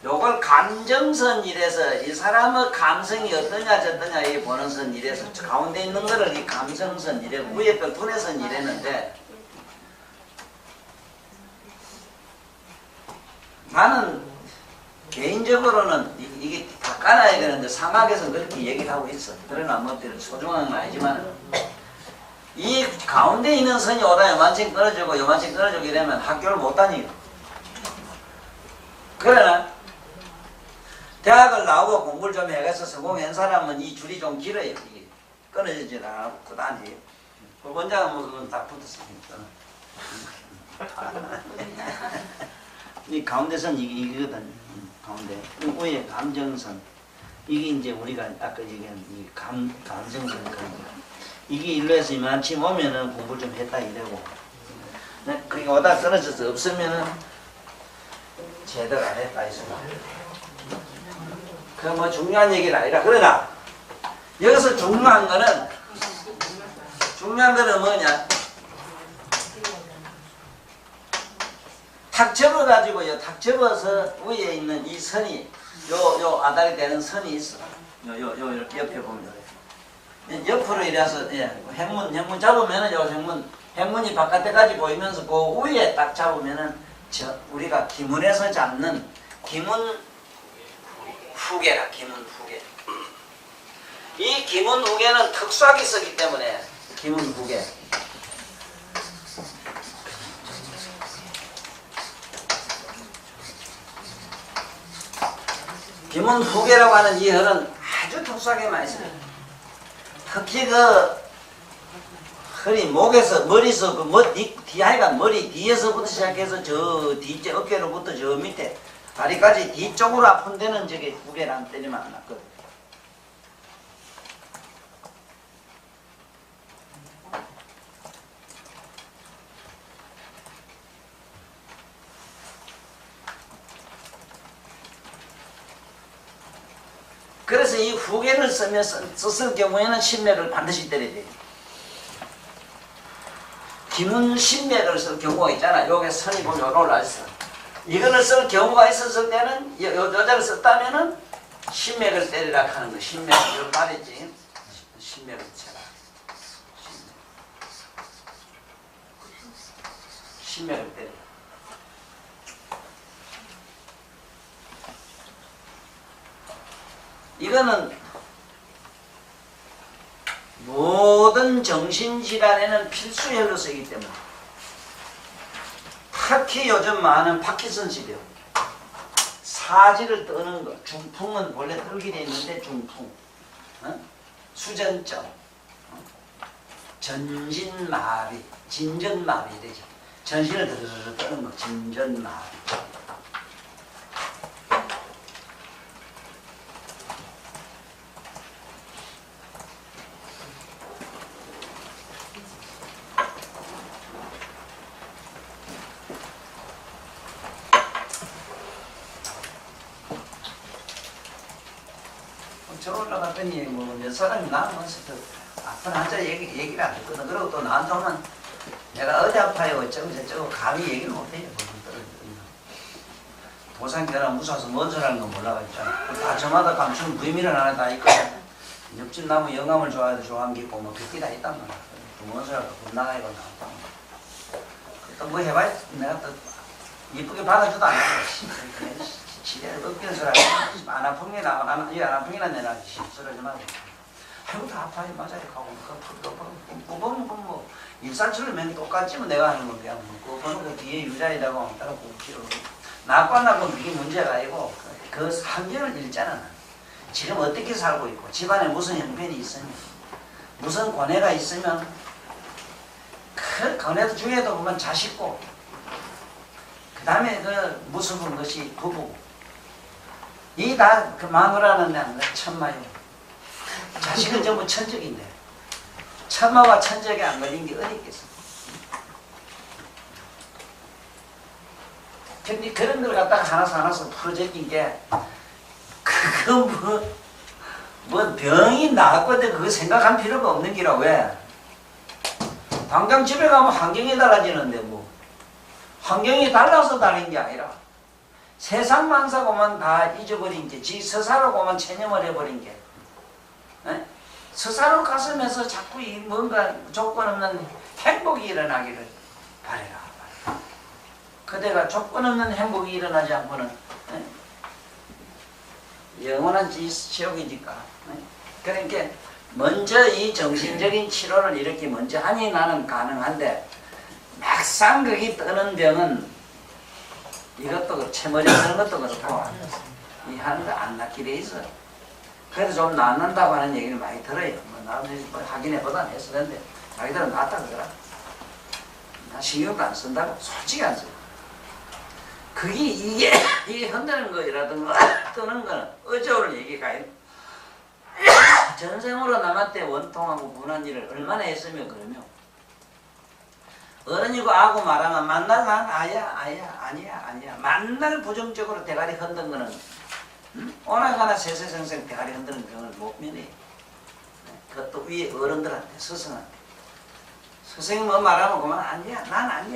요걸 감정선 이래서 이 사람의 감성이 어떠냐 저떠냐 이 보는 선 이래서 가운데 있는 거를 이 감성선 이래 위에 걸 분해선 이랬는데 나는 개인적으로는 이게 다 깔아야 되는데 상학에서는 그렇게 얘기를 하고 있어. 그러나 뭐 소중한 건 아니지만 이 가운데 있는 선이 오다 요만큼 끊어지고 요만큼 끊어지고 이러면 학교를 못 다니요. 그러나 대학을 나오고 공부를 좀 해가서 성공한 사람은 이 줄이 좀 길어요. 이게 끊어지지 않고 그 다니에요. 원장은 뭐 딱 붙었으니까. 이 가운데선 이거거든. 가운데 위에 감정선 이게 이제 우리가 아까 얘기한 이 감정선 그런 거. 이게 일로 해서 이만큼 오면은 공부를 좀 했다 이래고. 그게 오다 떨어져서 없으면은 제대로 안 했다 이 소리. 그 뭐 중요한 얘기는 아니라 그러나 여기서 중요한 거는 뭐냐? 탁 접어가지고요. 탁 접어서 위에 있는 이 선이 요 아다리 되는 선이 있어. 요 이렇게 옆에 보면 옆으로 이래서 예, 행문 잡으면은 요 행문이 바깥에까지 보이면서 그 위에 딱 잡으면은 우리가 기문에서 잡는 기문 후계라 기문 후계. 이 기문 후계는 특수하게 쓰기 때문에 기문 후계. 기문 후계라고 하는 이 혈은 아주 특수하게 많이 써요. 특히 그 허리 목에서 머리서 그 뒤하여간 머리 뒤에서부터 시작해서 저 뒤째 어깨로부터 저 밑에 다리까지 뒤쪽으로 아픈 데는 저게 후계랑 때리면 안 낫거든. 그래서 이 후계를 썼을 경우에는 신맥을 반드시 때려야 돼요. 기문 신맥을 쓸 경우가 있잖아. 여기 선이 보면 요로 올라있어. 이거를 쓸 경우가 있었을 때는 여자를 썼다면은 신맥을 때리라 하는 거. 신맥을 이렇게 말했지. 신맥을 쳐라. 신맥을 때리라. 이거는 모든 정신질환에는 필수혈로 쓰이기 때문에 특히 요즘 많은 파킨슨시병 사지를 떠는 거 중풍은 원래 떨게 돼 있는데 중풍 수전증 전신마비 진전마비 되죠. 전신을 드르르 떠는 거 진전마비. 저 올라갔더니 뭐 몇 사람이 나오면서 아픈 환자 얘기를 안 듣거든. 그리고 또 나한테 오면 내가 어디 아파요 어쩌고 저쩌고 감히 얘기를 못해요. 도산계란 무서워서 뭔 소리 하는 건 몰라가지고 다 저마다 감추는 부임이란 하나 다 있거든. 옆집 나무 영감을 좋아해도 좋아하는 게 있고 뭐 그 다 있단 말이야. 뭔 소리 하고 겁나가지고 나왔다. 또 뭐 해봐야 내가 또 이쁘게 받아줘도 안 하고 지뢰를 꺾이는 소리 하고 안 아픈 게 나와 안 아픈 게 내가 소리 좀 하고 아이고 다 아파요 맞아요 하고 그거 보면 뭐 일산처럼 맨 똑같지만 내가 하는 건 그냥 그거 보는 거 뒤에 유자리라고 따라 굽기로 나빠나고 그게 문제가 아니고 그 환경을 읽잖아. 지금 어떻게 살고 있고 집안에 무슨 형편이 있으면 무슨 고뇌가 있으면 그 고뇌 중에도 보면 자식고 그 다음에 그 무서운 것이 부부고 이 다 그 마누라는 데는 천마요. 자식은 전부 천적인데 천마와 천적에 안 걸린 게 어디 있겠어. 근데 그런 걸 갖다가 하나씩 풀어제낀 게 그거 뭐 병이 나았거든 그거 생각할 필요가 없는 기라. 왜? 당장 집에 가면 환경이 달라지는데 뭐 환경이 달라서 다른 게 아니라 세상 만사고만 다 잊어버린 게 지 스스로고만 체념을 해버린 게 스스로 가슴에서 자꾸 이 뭔가 조건 없는 행복이 일어나기를 바래라. 그대가 조건 없는 행복이 일어나지 않고는 영원한 지옥이니까. 그러니까 먼저 이 정신적인 치료를 이렇게 먼저 하니 나는 가능한데 막상 거기 뜨는 병은 이것도 그렇고 채머리 뜨는 것도 그렇고 이 하는 거 안 낫게 돼 있어. 그래도 좀 낫는다고 하는 얘기를 많이 들어요. 나도 확인해보다 안 했어. 근데 자기들은 낫다 그러더라. 나 신경도 안 쓴다고 솔직히 안 써요. 그게 이게 흔드는 거라든가 뜨는 거는 어쩌오는 얘기가 아니라 전생으로 남한테 원통하고 분한 일을 얼마나 했으면 그러면 어른이고 아고 말하면 만날 난 아니야 만날 부정적으로 대가리 흔든 거는 오나가나 세세생생 대가리 흔드는 병을 못 면해. 그것도 위에 어른들한테 스승한테 선생님 뭐 말하면 그만 아니야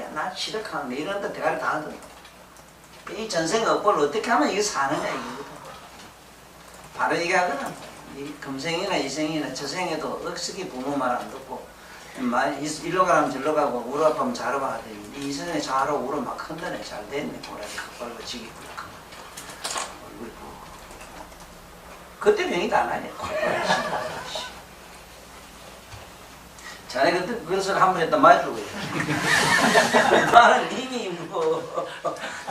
난 시력하는데 이런데 대가리 다 흔든다. 이 전생 업보를 어떻게 하면 이게 사느냐 이거거든. 바로 이게 하거든. 이 금생이나 이생이나 저생에도 억식이 부모 말 안 듣고 일로 가라면 절로 가고 우로 아파면 자로 가야 되는데 이 세상에 자로 우로 막 흔드네. 잘 됐네. 고라니 컵발로 지기 부탁한 얼굴이 부어. 그때 병이 다 나네. 자네 그때 그것을 한 번 했다 맞으려고 해. 나는 이미 뭐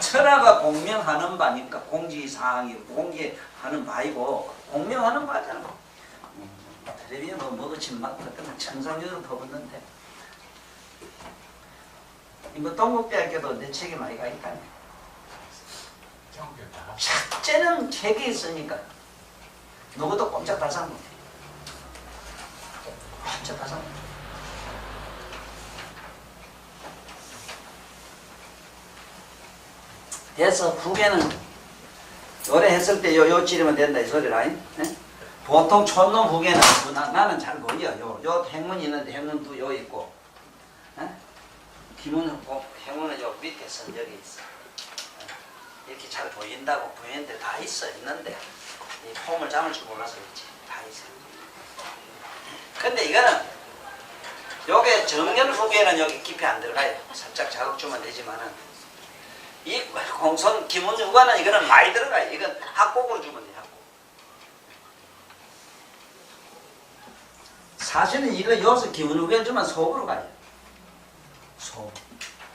천하가 공명하는 바니까 공지사항이고 공지하는 바이고 공명하는 바잖아. 텔레비전 뭐 먹어친 막 그때는 천상유를 퍼붓는데 이거 동국대학교도 내 책이 많이 가 있다니. 첫째는 책이 있으니까 누구도 꼼짝 달싹 못해. 꼼짝 달싹 못해. 그래서 후계는 오래 했을 때 요 찌르면 된다 이 소리라. 보통 촌놈 후계는 나는 잘 보여. 요 행문이 있는데 행문도 요 있고 기문은 행문은 요 밑에 선적이 있어. 이렇게 잘 보인다고 보이는데 다 있는데 이 폼을 잡을 줄 몰라서 그렇지. 다 있어. 근데 이거는 요게 정년 후계는 여기 깊이 안 들어가요. 살짝 자극 주면 되지만은 이 공손 기문 후가는 이거는 많이 들어가요. 이건 합곡으로 주면 돼요. 합곡. 사실은 이거 여기서 기문 후가 주면 속으로 가요.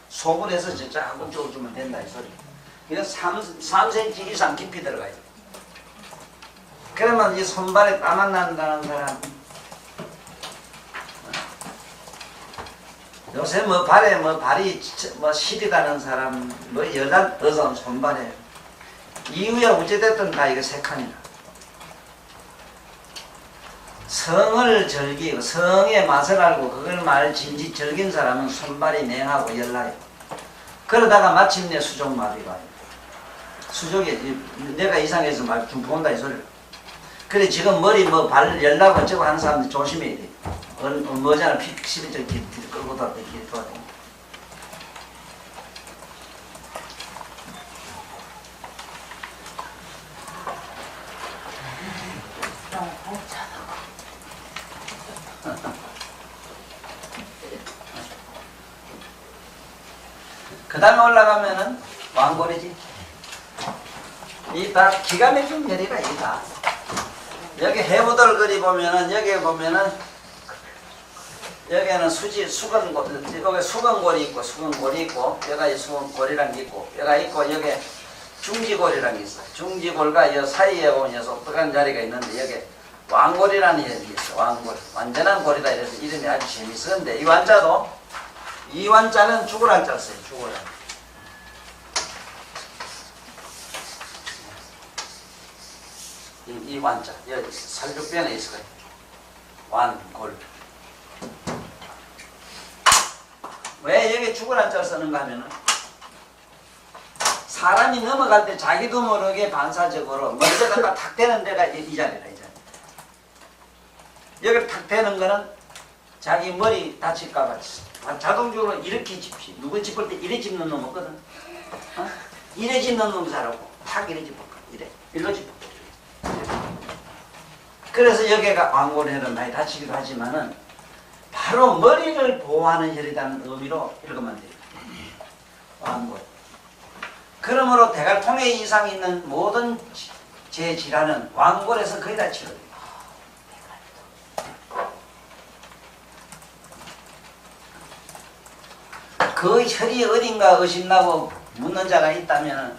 속으로 해서 진짜 합곡 쪽으로 주면 된다 이 소리. 이건 3cm 이상 깊이 들어가요. 그러면 이 손발에 땀 안 난다는 사람 요새 뭐 발에 발이 시리다는 사람 여자 손발에 이후에 어찌됐든 다 이거 세 칸이라. 성을 즐기고 성의 맛을 알고 그걸 말 진지 즐긴 사람은 손발이 냉하고 열나요. 그러다가 마침내 수족마비가 와요. 수족이 내가 이상해서 말 좀 본다 이 소리를. 그래 지금 머리 발 열나고 어쩌고 하는 사람들 조심해야 돼. 뭐잖아 피 시리적 길 끌고 다길 돌아다니. 그 다음에 올라가면은 왕골이지. 이 다 기가 막힌 별이라 이 다. 여기 해무들 그리 보면은 여기 보면은 여기는 수건골, 여기 수건골이 있고 수건골이 있고 여기 수건골이란 게 있고 여기 있고 여기 중지골이란 게 있어. 중지골과 이 사이에 보면 독특한 자리가 있는데 여기 왕골이라는 게 있어. 왕골, 완전한 골이다 이래서 이름이 아주 재밌었는데 이 완자도 이 완자는 죽을 한자 써요. 죽을 한. 이 완자 여기 살육변에 있을 거예요. 완골. 왜 여기 죽을 한자를 쓰는가 하면은 사람이 넘어갈 때 자기도 모르게 반사적으로 먼저다가 탁 대는 데가 이 자리다, 이 자리. 여기 탁 대는 거는 자기 머리 다칠까봐 자동적으로 이렇게 짚지. 누구 짚을 때 이래 짚는 놈 없거든. 어? 이래 짚는 놈 잘하고 탁 이래 짚을 거야. 이래. 일로 짚을 거야. 그래서 여기가 왕골혈은 많이 다치기도 하지만은 바로 머리를 보호하는 혈이라는 의미로 읽으면 돼요. 왕골. 그러므로 대갈통에 이상 있는 모든 재질환은 왕골에서 거의 다 치료돼요. 그 혈이 어딘가 의심나고 묻는 자가 있다면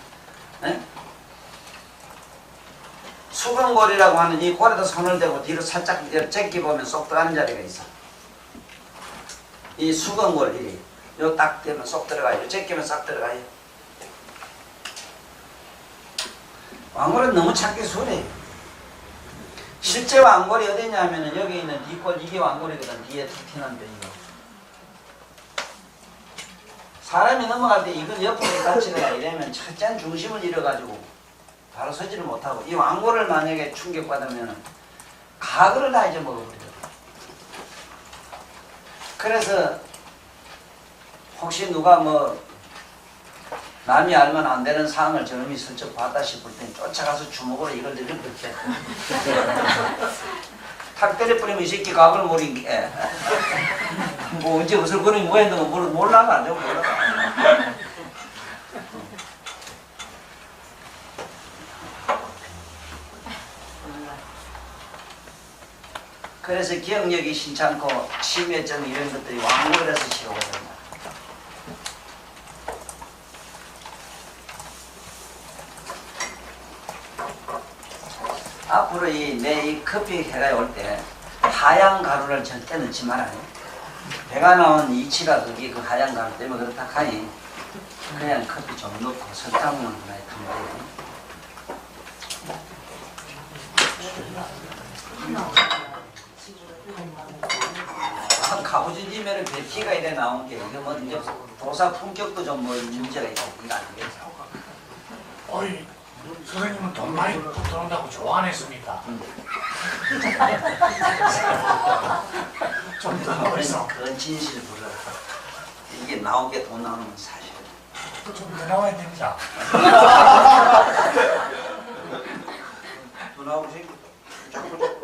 수근골이라고 하는 이 골에다 손을 대고 뒤로 살짝 제끼보면 쏙 들어가는 자리가 있어. 이 수근골이 요 딱 되면 쏙 들어가요. 제끼면 싹 들어가요. 왕골은 너무 찾기 수월해요. 실제 왕골이 어디냐 하면은 여기 있는 뒷골 이게 왕골이거든. 뒤에 툭 튀는데 이거. 사람이 넘어갈 때 이걸 옆으로 다치거나 이러면 철저한 중심을 잃어가지고 바로 서지를 못하고 이 왕골을 만약에 충격받으면 가글을 다 잊어먹어버리거든. 그래서 혹시 누가 뭐 남이 알면 안 되는 상황을 저놈이 슬쩍 봤다 싶을 땐 쫓아가서 주먹으로 이걸 내려버려. 탁 때려버리면 이 새끼 가글 모린 게. 뭐 언제 어슬거리면 뭐 했는지 몰라가 안 되고 몰라가. 그래서 기억력이 신찮고 치매증 이런 것들이 왕골에서 치료가 됩니다. 앞으로 내 이 커피 해가 올 때 하얀 가루를 절대 넣지 말아요. 배가 나온 이치가 거기 그 하얀 가루 때문에 그렇다 하니 그냥 커피 좀 넣고 설탕만 하나 타면 돼요. 가부진지면은 배티가 이래 나온 게 이거 뭐 이제 도사 품격도 좀 뭐 문제가 있고 이거 아니겠어. 어이, 선생님은 돈 많이 들어온다고 좋아하냈습니까? 좀 더 어디서? 그건 진실을 불러. 이게 나온 게 돈 나오는 건 사실. 좀 더 나와야 됩니다. 돈 나오고 생겨. 자꾸.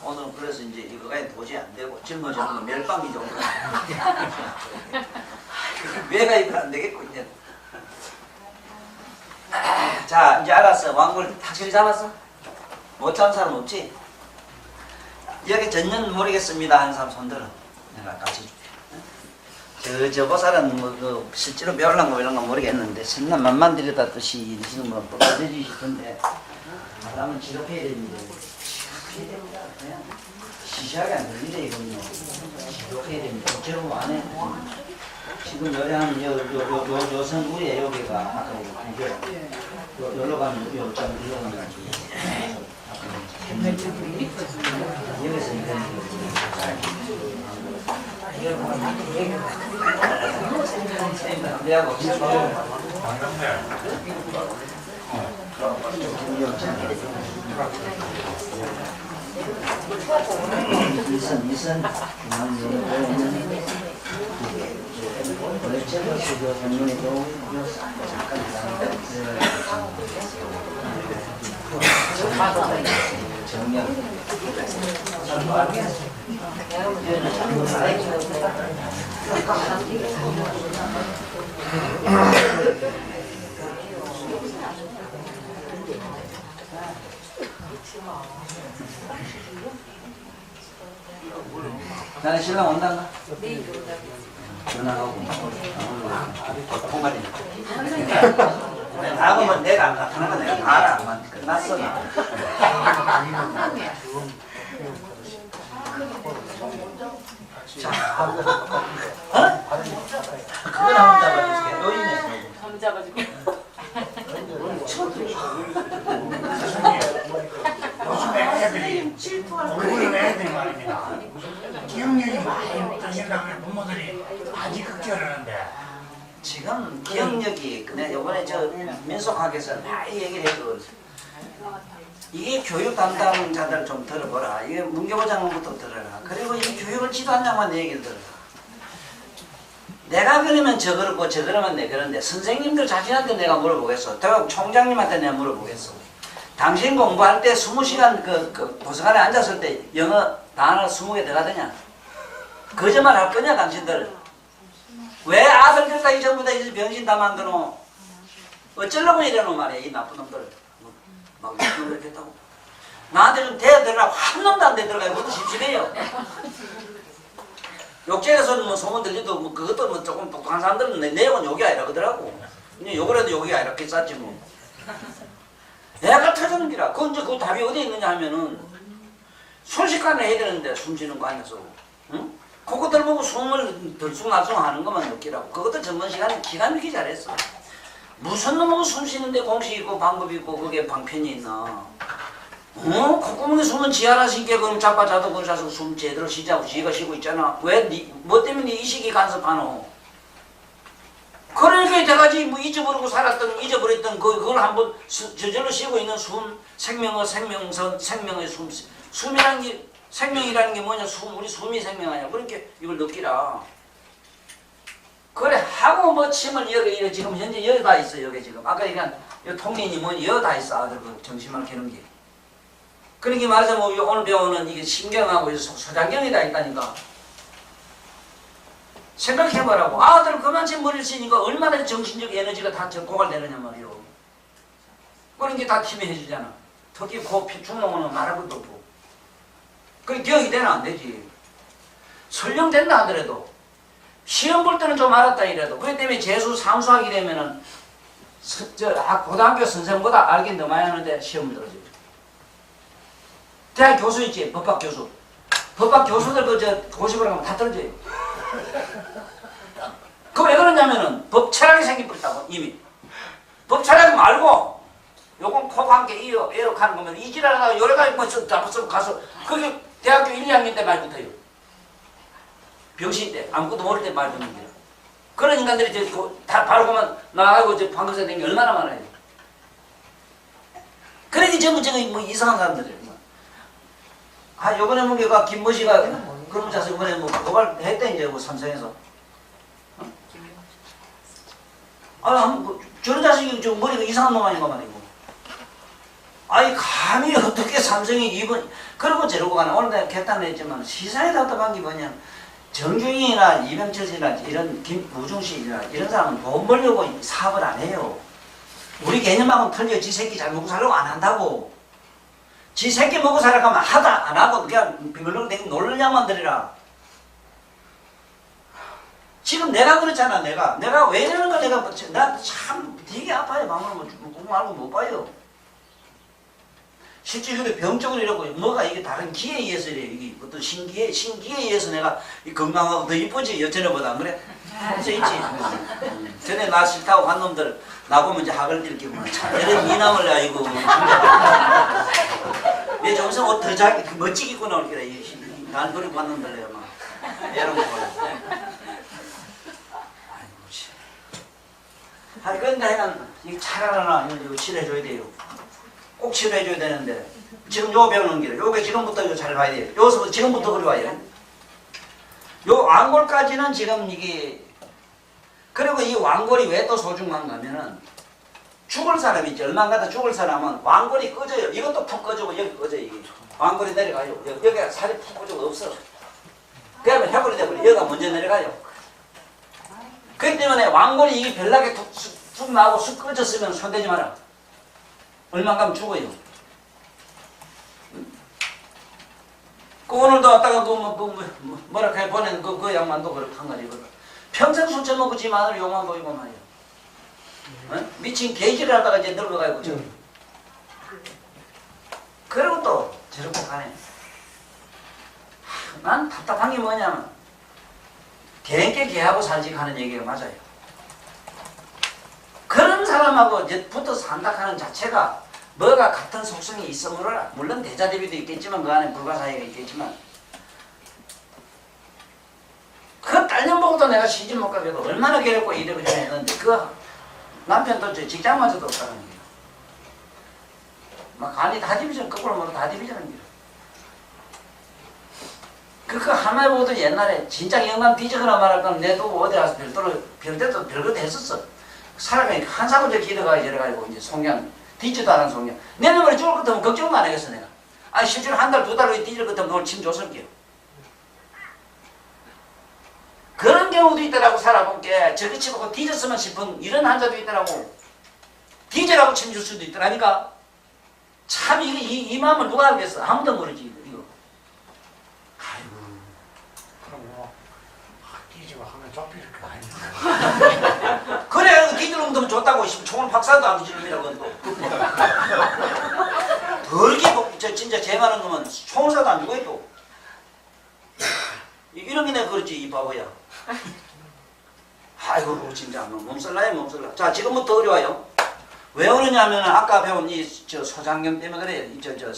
오늘 그래서 이제 이거가 도저히 안 되고 젊어지는 거 멸빵이 정도. 왜가 이거 안 되겠고 이제. 자 이제 알았어. 왕골 확실히 잡았어? 못 잡은 사람 없지? 여기 전혀 모르겠습니다 하는 사람 손들어. 내가 같이 줄게. 저 보살은 뭐 그 실제로 배울란 거 이런 거 모르겠는데 선남 만만 들여다 뜻이 지금 뭐 뽑아주시던데 사람은 지급해야 됩니다. 지급해야 됩니다. 그냥 시시하게 안 들리네 이건요. 지급해야 됩니다. 어째로 안 해? 지금 요래하는 요선 위에 여기가 아까 이거 여기로 가면 여기로 가면 여기서 내하고 이선 나는 신랑 온단가? 네. 전화하고 통화리. 나가면 내가 안 나타나면 내가 다 알아. 끝났어 나. 자, 어? 그걸 한번 잡아주세요. 노인네. 한번 잡아주고. 요즘 애들이 공부를 해야 되는 말입니다. 기억력이 많이 못하신다고 부모들이 많이 극결하는데 지금 기억력이 내가 요번에 저 민속학에서 많이 얘기를 해도 이게 교육 담당자들 좀 들어보라. 이게 문교부 장관부터 들어라. 그리고 이 교육을 지도한 장관 내 얘기를 들어라. 내가 그러면 저 그렇고 저 그러면 내 그런데 선생님들 자신한테 내가 물어보겠어. 대학 총장님한테 내가 물어보겠어. 당신 공부할 때 20시간 그 도서관에 앉았을 때 영어 단어 20개 들어가더냐? 거짓말 할 거냐 당신들? 왜 아들들 다 이 전부 다 이 병신 다 만드노? 어쩌려고 이러노 말이야 이 나쁜 놈들. 막 이렇게 했다고. 나한테 좀 대들으라고 한 놈도 안 대들어가요. 그것도 심심해요. 욕쟁에서는 뭐 소문 들리도 뭐 그것도 뭐 조금 똑똑한 사람들은 내 내용은 욕이 아니라 그러더라고. 욕을 해도 욕이 아니라 깼었지 뭐. 애가 터지는 기라. 그 이제 그 답이 어디 있느냐 하면은 순식간에 해야 되는데 숨 쉬는 거 아니어서. 응? 그것들 보고 숨을 들쑥날쑥 하는 것만 느끼라고. 그것도 전번 시간에 기가 막히게 잘했어. 무슨 놈하고 숨 쉬는데 공식 있고 방법이 있고 그게 방편이 있나. 콧구멍에 숨은 지 알아서 쉬게 그럼 자빠자도 거기 가서 숨 제대로 쉬자고 지가 쉬고 있잖아. 왜 뭐 때문에 이 시기 간섭하노? 그러니까 내가지 뭐 잊어버렸던 그걸 한번 저절로 쉬고 있는 숨, 생명의 생명선, 생명의 숨. 숨이라는 게 생명이라는 게 뭐냐? 우리 숨이 생명 아니야. 그러니까 이걸 느끼라. 그래 하고 뭐 침을 여기 지금 현재 여기 다 있어. 여기 지금 아까 얘기한 이 통린이 뭐 여기 다 있어. 아들 그 정신만 캐는 게. 그러니까 말하자면 오늘 배우는 이게 신경하고 소장경이 다 있다니까. 생각해보라고. 아들 그만큼 머리를 쓰니까 얼마나 정신적 에너지가 다 고갈되느냐 말이요. 그런 게 다 팀이 해주잖아. 특히 그 중농은 말할 것도 없고. 그게 기억이 되나 안 되지. 설령 된다 하더라도 시험 볼 때는 좀 알았다 이래도 그렇기 때문에 재수 상수하게 되면은 고등학교 선생보다 알긴 더 많이 하는데 시험을 들어줘요. 대학 교수 있지, 법학 교수. 법학 교수들 고시부를 가면 다 떨어져요. 그 왜 그러냐면은 법 철학이 생겨버렸다고 이미. 법 철학 말고 요건 코 관계 이어 하는 거면 이지랄하다가 여러 가지 뭐 가서 그게 대학교 1, 2학년 때 말 못해요. 병신 때 아무것도 모를 때 말 듣는 거야. 그런 인간들이 이제 다 바로 보면 나하고 이제 방글에서 된 게 얼마나 많아요. 그러니 전부 뭐 이상한 사람들이에요. 요번에 뭐 김모 씨가 그런 자서 이번에 뭐 고발 했대 이제 뭐 삼성에서. 뭐 저런 자식이 좀 머리가 이상한 놈 아닌가 말이고. 아니 감히 어떻게 삼성이 이번 그러고 저러고 가나. 오늘 내가 개탄을 했지만 시사에 답답한 게 뭐냐. 정중이나 이병철 씨나 이런 김우중 씨나 이런 사람은 돈 벌려고 사업을 안 해요. 우리 개념하고는 틀려. 지 새끼 잘 먹고 살려고 안 한다고. 지 새끼 먹고 살아가면 하다 안 하고 그냥 비밀로 놀려야만 들이라. 지금 내가 그렇잖아. 내가 왜 이러는가. 나 참 되게 아파요. 방금 공부하고 못 봐요. 실질적으로 병적으로 이러고 뭐가 이게 다른 기에 의해서 이래. 이게 어떤 신기에 의해서 내가 건강하고 더 이쁘지 여전에보다 안 그래? 그래서 있지. 전에 나 싫다고 간 놈들 나 보면 이제 학을 이렇게 보면 참 이런 미남을 아이고 내 정성 옷 더 멋지게 입고 나올 게다. 난 그리고 간 놈들 내가 막 이런 거 보라. 아니 그런데 하여간 이거 잘하나 이거 치료해줘야 돼요. 꼭 치료해줘야 되는데 지금 요 배우는 길에 요게 지금부터 이거 잘 봐야 돼요. 여기서부터 지금부터 그리 와요. 요 왕골까지는 지금 이게 그리고 이 왕골이 왜 또 소중한가 하면은 죽을 사람 있죠. 얼마 가다 죽을 사람은 왕골이 꺼져요. 이것도 푹 꺼지고 여기 꺼져요. 이게 왕골이 내려가요. 여기가 살이 푹 꺼지고 없어. 그러면 해골이 돼버려. 여기가 먼저 내려가요. 그렇기 때문에 왕골이 이게 별나게 툭 나오고 쑥 꺼졌으면 손대지 마라. 얼마 가면 죽어요. 그 오늘도 왔다가 뭐라 해 보낸 그 양반도 그렇단 말이거든. 평생 술 처먹고 지 마늘 욕만 보이고 말이야. 어? 미친 개질을 하다가 이제 늙어가지고 그리고 또 저렇게 가네. 난 답답한 게 뭐냐면 개인께 개하고 살지 하는 얘기가 맞아요. 그런 사람하고 이제 붙어 산다 하는 자체가 뭐가 같은 속성이 있으므로 물론 대자대비도 있겠지만 그 안에 불가사의가 있겠지만 그 딸년 보고도 내가 시집 못 가게도 얼마나 괴롭고 이래고 저래 했는데 그 남편도 저 직장마저도 없다는 거예요. 막 간이 다 디비전 거꾸로 말로 다 디비전한 거예요. 그 하나에 보고도 옛날에 진짜 영감 뒤지거나 말할 거면 내도 어디 가서 별대도 별것도 했었어. 살아가니까 한사고저 기대가 이래가지고 이제 송양 뒤지도 않은 송양 내 놈을 죽을 것 같으면 걱정만 안 하겠어 내가. 아니 실제로 한 달 두 달 후에 뒤질 것 같으면 그걸 침 줬을게요. 그런 경우도 있더라고. 살아본 게 저기 치고 뒤졌으면 싶은 이런 환자도 있더라고. 뒤져라고 침 줄 수도 있더라니까. 참 이 마음을 누가 알겠어. 아무도 모르지 이거. 아이고. 그럼 뭐 뒤지고 하면 좁힐 거 아니야. 그래 뒤지는 놈 줬다고 총을 박사도 안 뒤지는이라고 또. 덜기 진짜 제 많은 놈은 총을 쏴도 안 주고 또. 이런 게 내가 그렇지 이 바보야. 아이고 진짜 몸살나요 몸살나. 자 지금부터 어려워요. 왜 그러냐면 아까 배운 저 소장경 때문에 그래요. 저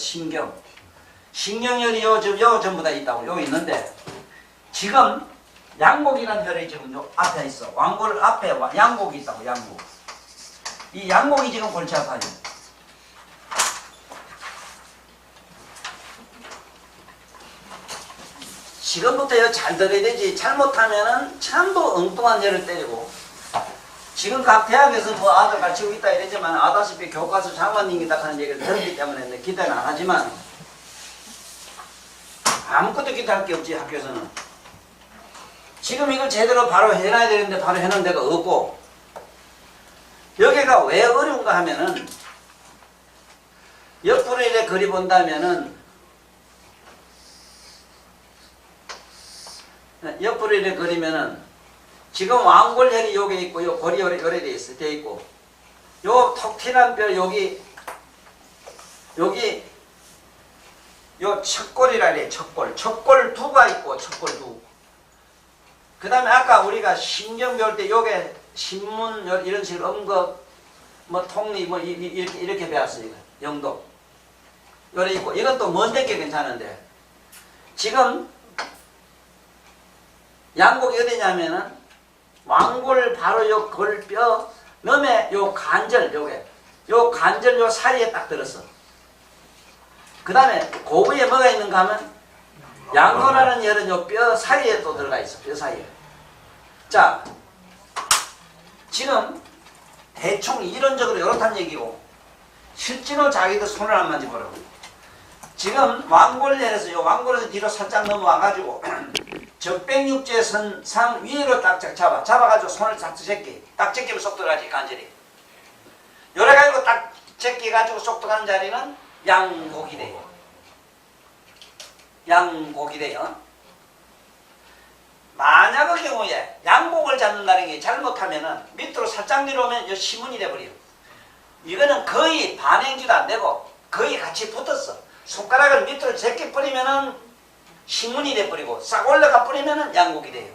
신경혈이 요 전부 다 있다고 요 있는데 지금 양곡이라는 혈이 지금 요 앞에 있어. 왕골 앞에 양곡이 있다고 양곡. 이 양곡이 지금 골치 아파요. 지금부터 잘 들어야 되지. 잘못하면은 참도 엉뚱한 혈을 때리고. 지금 각 대학에서 뭐 아들 가르치고 있다 이러지만 아다시피 교과서 장관님이다 하는 얘기를 들었기 때문에 기대는 안 하지만 아무것도 기대할 게 없지 학교에서는. 지금 이걸 제대로 바로 해놔야 되는데 바로 해놓은 데가 없고 여기가 왜 어려운가 하면은 옆으로 이렇게 그리 본다면은 옆으로 이렇게 그리면은 지금 왕골혈이 여기 있고 요 골이 요래 돼 있고 요 톡 튀는 뼈 여기 요 척골이라 그래. 척골 두가 있고 척골 두. 그 다음에 아까 우리가 신경 배울 때 요게 신문 이런 식으로 음극 뭐 통리 뭐 이렇게 배웠어. 이거 영독 요래 있고 이것도 먼데 게 괜찮은데 지금 양곡이 어디냐면은 왕골 바로 요 골뼈 넘에 요 관절 요 관절 요 사이에 딱 들었어. 그 다음에 그 위에 뭐가 있는가 하면 양노라는 혈은 요 뼈 사이에 또 들어가 있어. 뼈 사이에. 자 지금 대충 이론적으로 이렇단 얘기고 실제로 자기도 손을 안 만져보라고. 지금 왕골혈에서 요 왕골에서 뒤로 살짝 넘어와 가지고 적백육제 선상 위로 딱 잡아가지고 손을 딱 제끼. 딱 제끼면 쏙 들어가지 관절이. 요래 가지고 딱 제끼가지고 쏙 들어가는 자리는 양곡이 돼요. 양곡이 돼요. 만약의 경우에 양곡을 잡는다는 게 잘못하면은 밑으로 살짝 내려오면 요 시문이 돼버려요. 이거는 거의 반행지도 안 되고 거의 같이 붙었어. 손가락을 밑으로 제끼 뿌리면은 신문이 돼버리고 싹 올라가 뿌리면은 양곡이 돼요.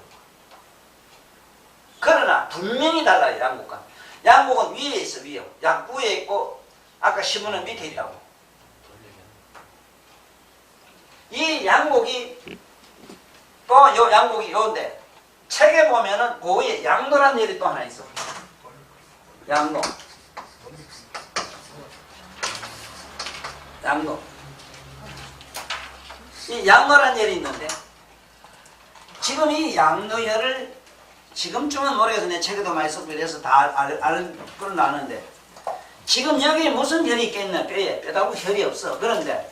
그러나 분명히 달라요. 양곡과 양곡은 위에 있어. 위에 있고 아까 신문은 밑에 있다고. 이 양곡이 또 요 양곡이 요인데 책에 보면은 그 위에 양노란 혈이 또 하나 있어. 양노 이 양노란 혈이 있는데 지금 이 양노혈을 지금쯤은 모르겠어. 내 책에도 많이 썼고 이래서 다 아는 건 아는데 지금 여기에 무슨 혈이 있겠나. 뼈다고 혈이 없어. 그런데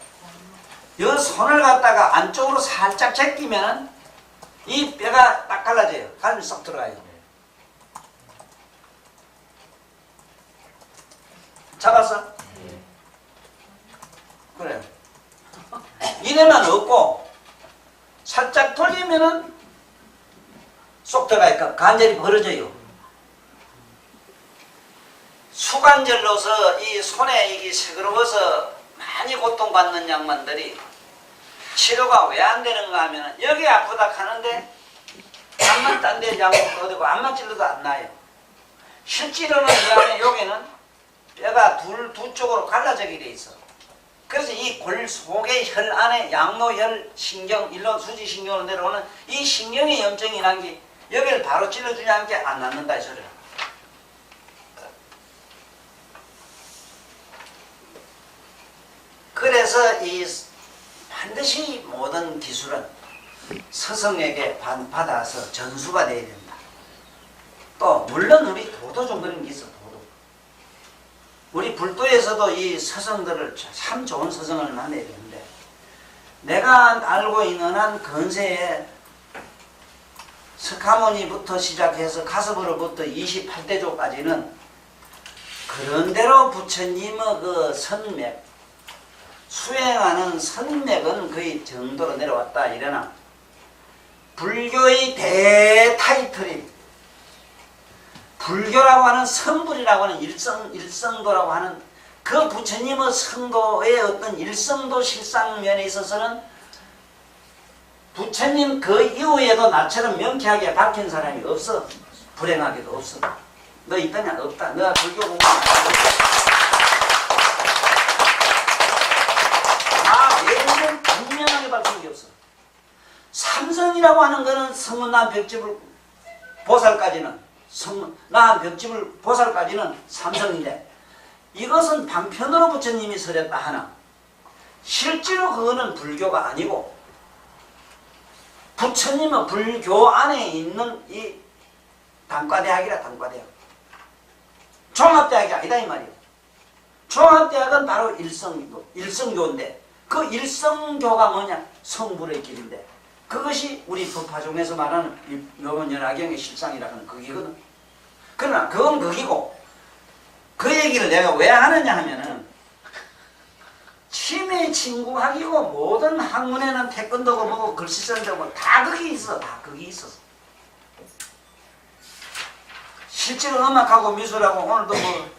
이 손을 갖다가 안쪽으로 살짝 제끼면 이 뼈가 딱 갈라져요. 갈면 쏙 들어가요. 잡았어? 그래. 이래만 없고 살짝 돌리면은 쏙 들어가니까 관절이 벌어져요. 수관절로서 이 손에 이게 시끄러워서 많이 고통받는 양반들이 치료가 왜 안 되는가 하면 여기 아프다 하는데 암만 딴 데 양곡도 어디고 암만 찔러도 안 나요. 실제로는 그 다음에 여기는 뼈가 두 쪽으로 갈라지게 돼 있어. 그래서 이 골 속의 혈 안에 양노혈 신경, 일로 수지신경으로 내려오는 이 신경의 염증이 난 게 여기를 바로 찔러주지 않게 안 낫는다 이 소리야. 그래서 이 반드시 모든 기술은 스승에게 받아서 전수가 돼야 된다. 또 물론 우리 도도 좀 그런 게 있어. 도도. 우리 불도에서도 이 스승들을 참 좋은 스승을 만나야 되는데 내가 알고 있는 한 근세에 석가모니부터 시작해서 가스버로부터 28대조까지는 그런대로 부처님의 그 선맥 수행하는 선맥은 거의 정도로 내려왔다 이러나 불교의 대타이틀이 불교라고 하는 선불이라고 하는 일성도라고 하는 그 부처님의 성도의 어떤 일성도 실상면에 있어서는 부처님 그 이후에도 나처럼 명쾌하게 밝힌 사람이 없어. 불행하게도 없어. 너 있다냐? 없다. 너가 불교 공부하면 예는 분명하게 밝힌 게 없어. 삼성이라고 하는 거는 성문난 벽집을 보살까지는 성문난 벽집을 보살까지는 삼성인데 이것은 반편으로 부처님이 설했다 하나 실제로 그거는 불교가 아니고 부처님은 불교 안에 있는 이 단과대학이라 단과대학 종합대학이 아니다 이 말이에요. 종합대학은 바로 일성교인데 그 일성교가 뭐냐? 성불의 길인데 그것이 우리 법화 중에서 말하는 요번연화경의 실상이라는 그기거든. 그러나 그건 그기고 그 얘기를 내가 왜 하느냐 하면은 치매 친구학이고 모든 학문에는 태권도고 뭐고 글씨 쓰는 데고 다 거기 있어. 다 거기 있었어. 실제로 음악하고 미술하고 오늘도 뭐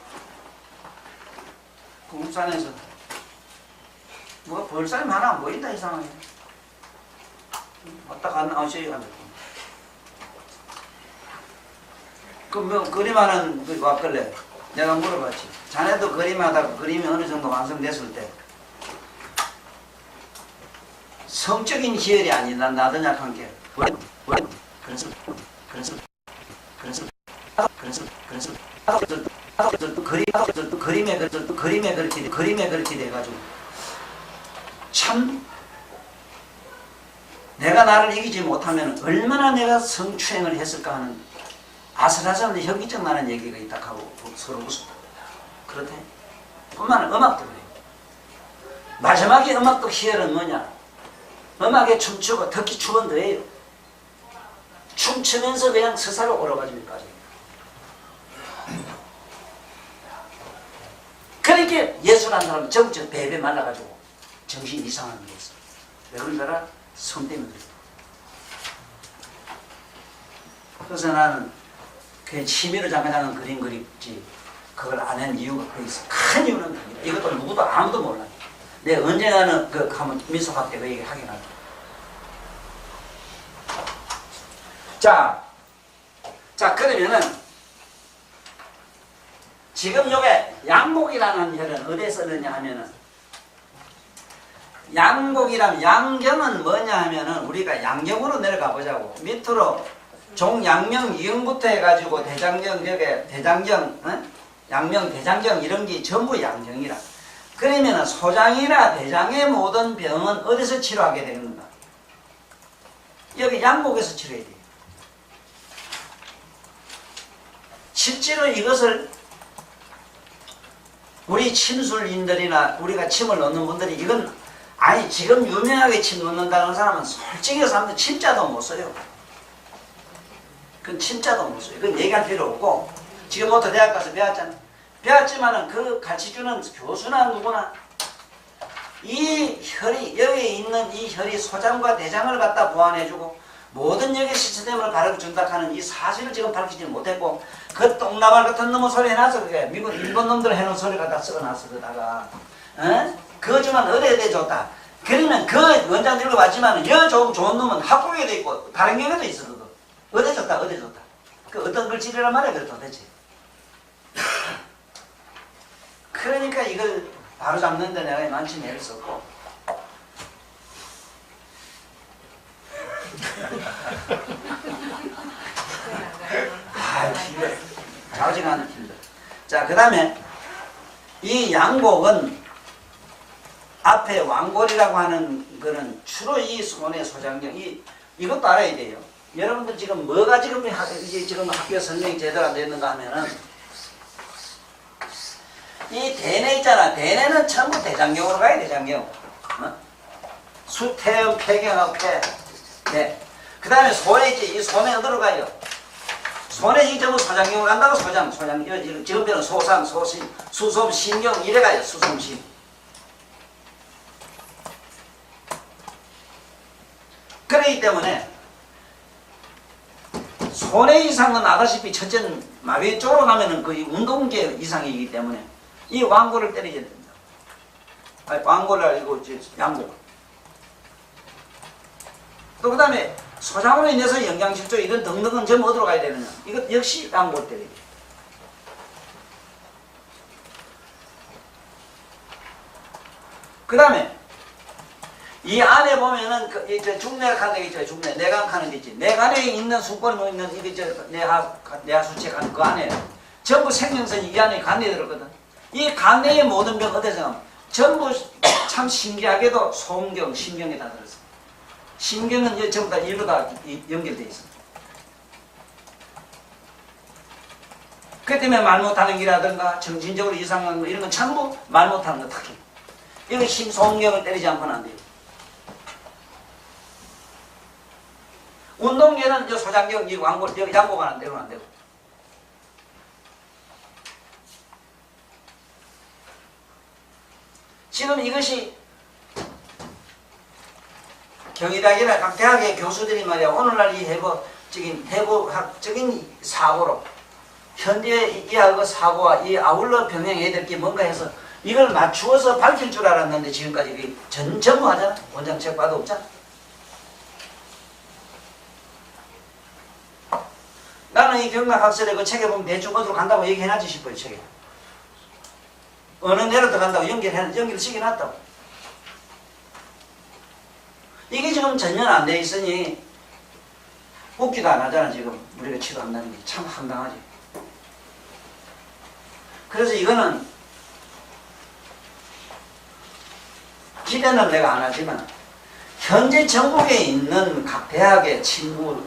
공산에서 뭐가 볼 사람이 하나 안 보인다 이상하게. 왔다 갔나 어쩌고 하면 그 그림하는 그 왔길래 내가 물어봤지. 자네도 그림하다가 그림이 어느 정도 완성됐을 때 성적인 희열이 아니다 나도 약한 게 그래서 그림에 그렇게 돼가지고 참 내가 나를 이기지 못하면 얼마나 내가 성추행을 했을까 하는 아슬아슬한 혈기적 나는 얘기가 있다 하고 서로 웃었다. 그렇대. 뿐만 아니라 음악도 그래요. 마지막에 음악도 희열은 뭐냐? 음악에 춤추고 듣기 추원더해요. 춤추면서 그냥 스사로 오러가지고 빠져요. 그러니까 예술하는 사람은 정적 배배 말라가지고 정신 이상한 게 있어. 왜 그런가라? 성 때문에 그래. 그래서 나는 그냥 취미로 잠깐잠깐 그림 그리지 그걸 안 한 이유가 그 있어. 큰 이유는 이것도 누구도 아무도 몰라. 내가 언젠가는 그 가면 민속학 때 그 얘기 하긴 하다. 자 그러면은 지금 요게 양곡이라는 혈은 어디에 쓰느냐 하면은 양곡이라면 양경은 뭐냐 하면은 우리가 양경으로 내려가 보자고. 밑으로 종양명 이경부터 해가지고 대장경 저게 대장경 양명 대장경 이런 게 전부 양경이라. 그러면은 소장이나 대장의 모든 병은 어디서 치료하게 되는가? 여기 양곡에서 치료해야 돼요. 실제로 이것을 우리 침술인들이나 우리가 침을 넣는 분들이 이건 아니 지금 유명하게 침 넣는다는 사람은 솔직히 사람들 침자도 못 써요. 그건 침자도 못 써요. 그건 얘기할 필요 없고 지금부터 대학 가서 배웠잖아. 배웠지만은 그 가르쳐주는 교수나 누구나 이 혈이 여기에 있는 이 혈이 소장과 대장을 갖다 보완해주고 모든 여기 시스템을 가르쳐준다 하는 이 사실을 지금 밝히지 못했고 그 똥나발 같은 놈의 소리 해놔서 그게 미국 일본 놈들 해놓은 소리 갖다 써놨어 그다가 그거지만 어디에 줬다. 그러면 그 원장 들고 왔지만 여 좋은 놈은 학국에도 있고 다른 경우도 있어 그거. 어디 줬다 어디 줬다. 그 어떤 글씨란 말이야 그래 도대체. 그러니까 이걸 바로 잡는데 내가 이만치 애를 썼고 힘들어. 좌우지간하면 힘들어. 자, 그 다음에 이 양곡은 앞에 왕골이라고 하는 거는 주로 이 손의 소장경, 이것도 알아야 돼요. 여러분들 지금 뭐가 지금 학교 설명이 제대로 안 됐는가 하면은 이 대뇌 있잖아. 대뇌는 전부 대장경으로 가야 돼, 대장경. 수태음, 폐경하고 폐. 네. 그 다음에 손에 있지. 이 손에 어디로 가요? 손에 이 전부 소장경으로 간다고 소장. 지금 배는 소상, 소신, 수솜, 신경 이래 가요. 수솜, 신. 그렇기 때문에 손해 이상은 아다시피 첫째는 마비 쪽으로 가면은 거의 운동계 이상이기 때문에 이 왕골을 때리셔야 됩니다. 아니, 왕골을 아니고 양골. 또 그 다음에 소장으로 인해서 영양실조 이런 등등은 전부 어디로 가야 되느냐. 이것 역시 양골 때리기. 그 다음에 이 안에 보면은 중내각하는 게 있죠. 중내 내각하는 게 있지. 내간에 있는 수권이 있는 이게 내하수체 그 안에 전부 생명선이 이 안에 간내에 들었거든. 이 간내의 모든 병 어디서 전부 참 신기하게도 소음경, 신경이 다 들었어. 신경은 이제 전부 다 일로 다 연결되어 있어. 그 때문에 말 못하는 기라든가 정신적으로 이상한 거 이런 건 전부 말 못하는 거 특히. 이거 심소음경을 때리지 않고는 안 돼요. 운동계는 이제 소장경, 이 왕골, 여기 양보가 안 되고 안 되고. 지금 이것이 경희대학이나 각 대학의 교수들이 말이야 오늘날 이 해부학적인 사고로 현대의 이학의 사고와 이 아울러 병행해야 될 게 뭔가 해서 이걸 맞추어서 밝힐 줄 알았는데 지금까지 전무 하잖아. 원장 책 봐도 없잖아. 나는 이 경락학설의 그 책에 보면 대충 어디로 간다고 얘기해놨지 싶어요, 책에. 어느 내로 들어간다고 연결시켜놨다고. 이게 지금 전혀 안 돼 있으니 웃기도 안 하잖아, 지금. 우리가 치도 안 나는 게 참 황당하지. 그래서 이거는 기대는 내가 안 하지만 현재 전국에 있는 각 대학의 친구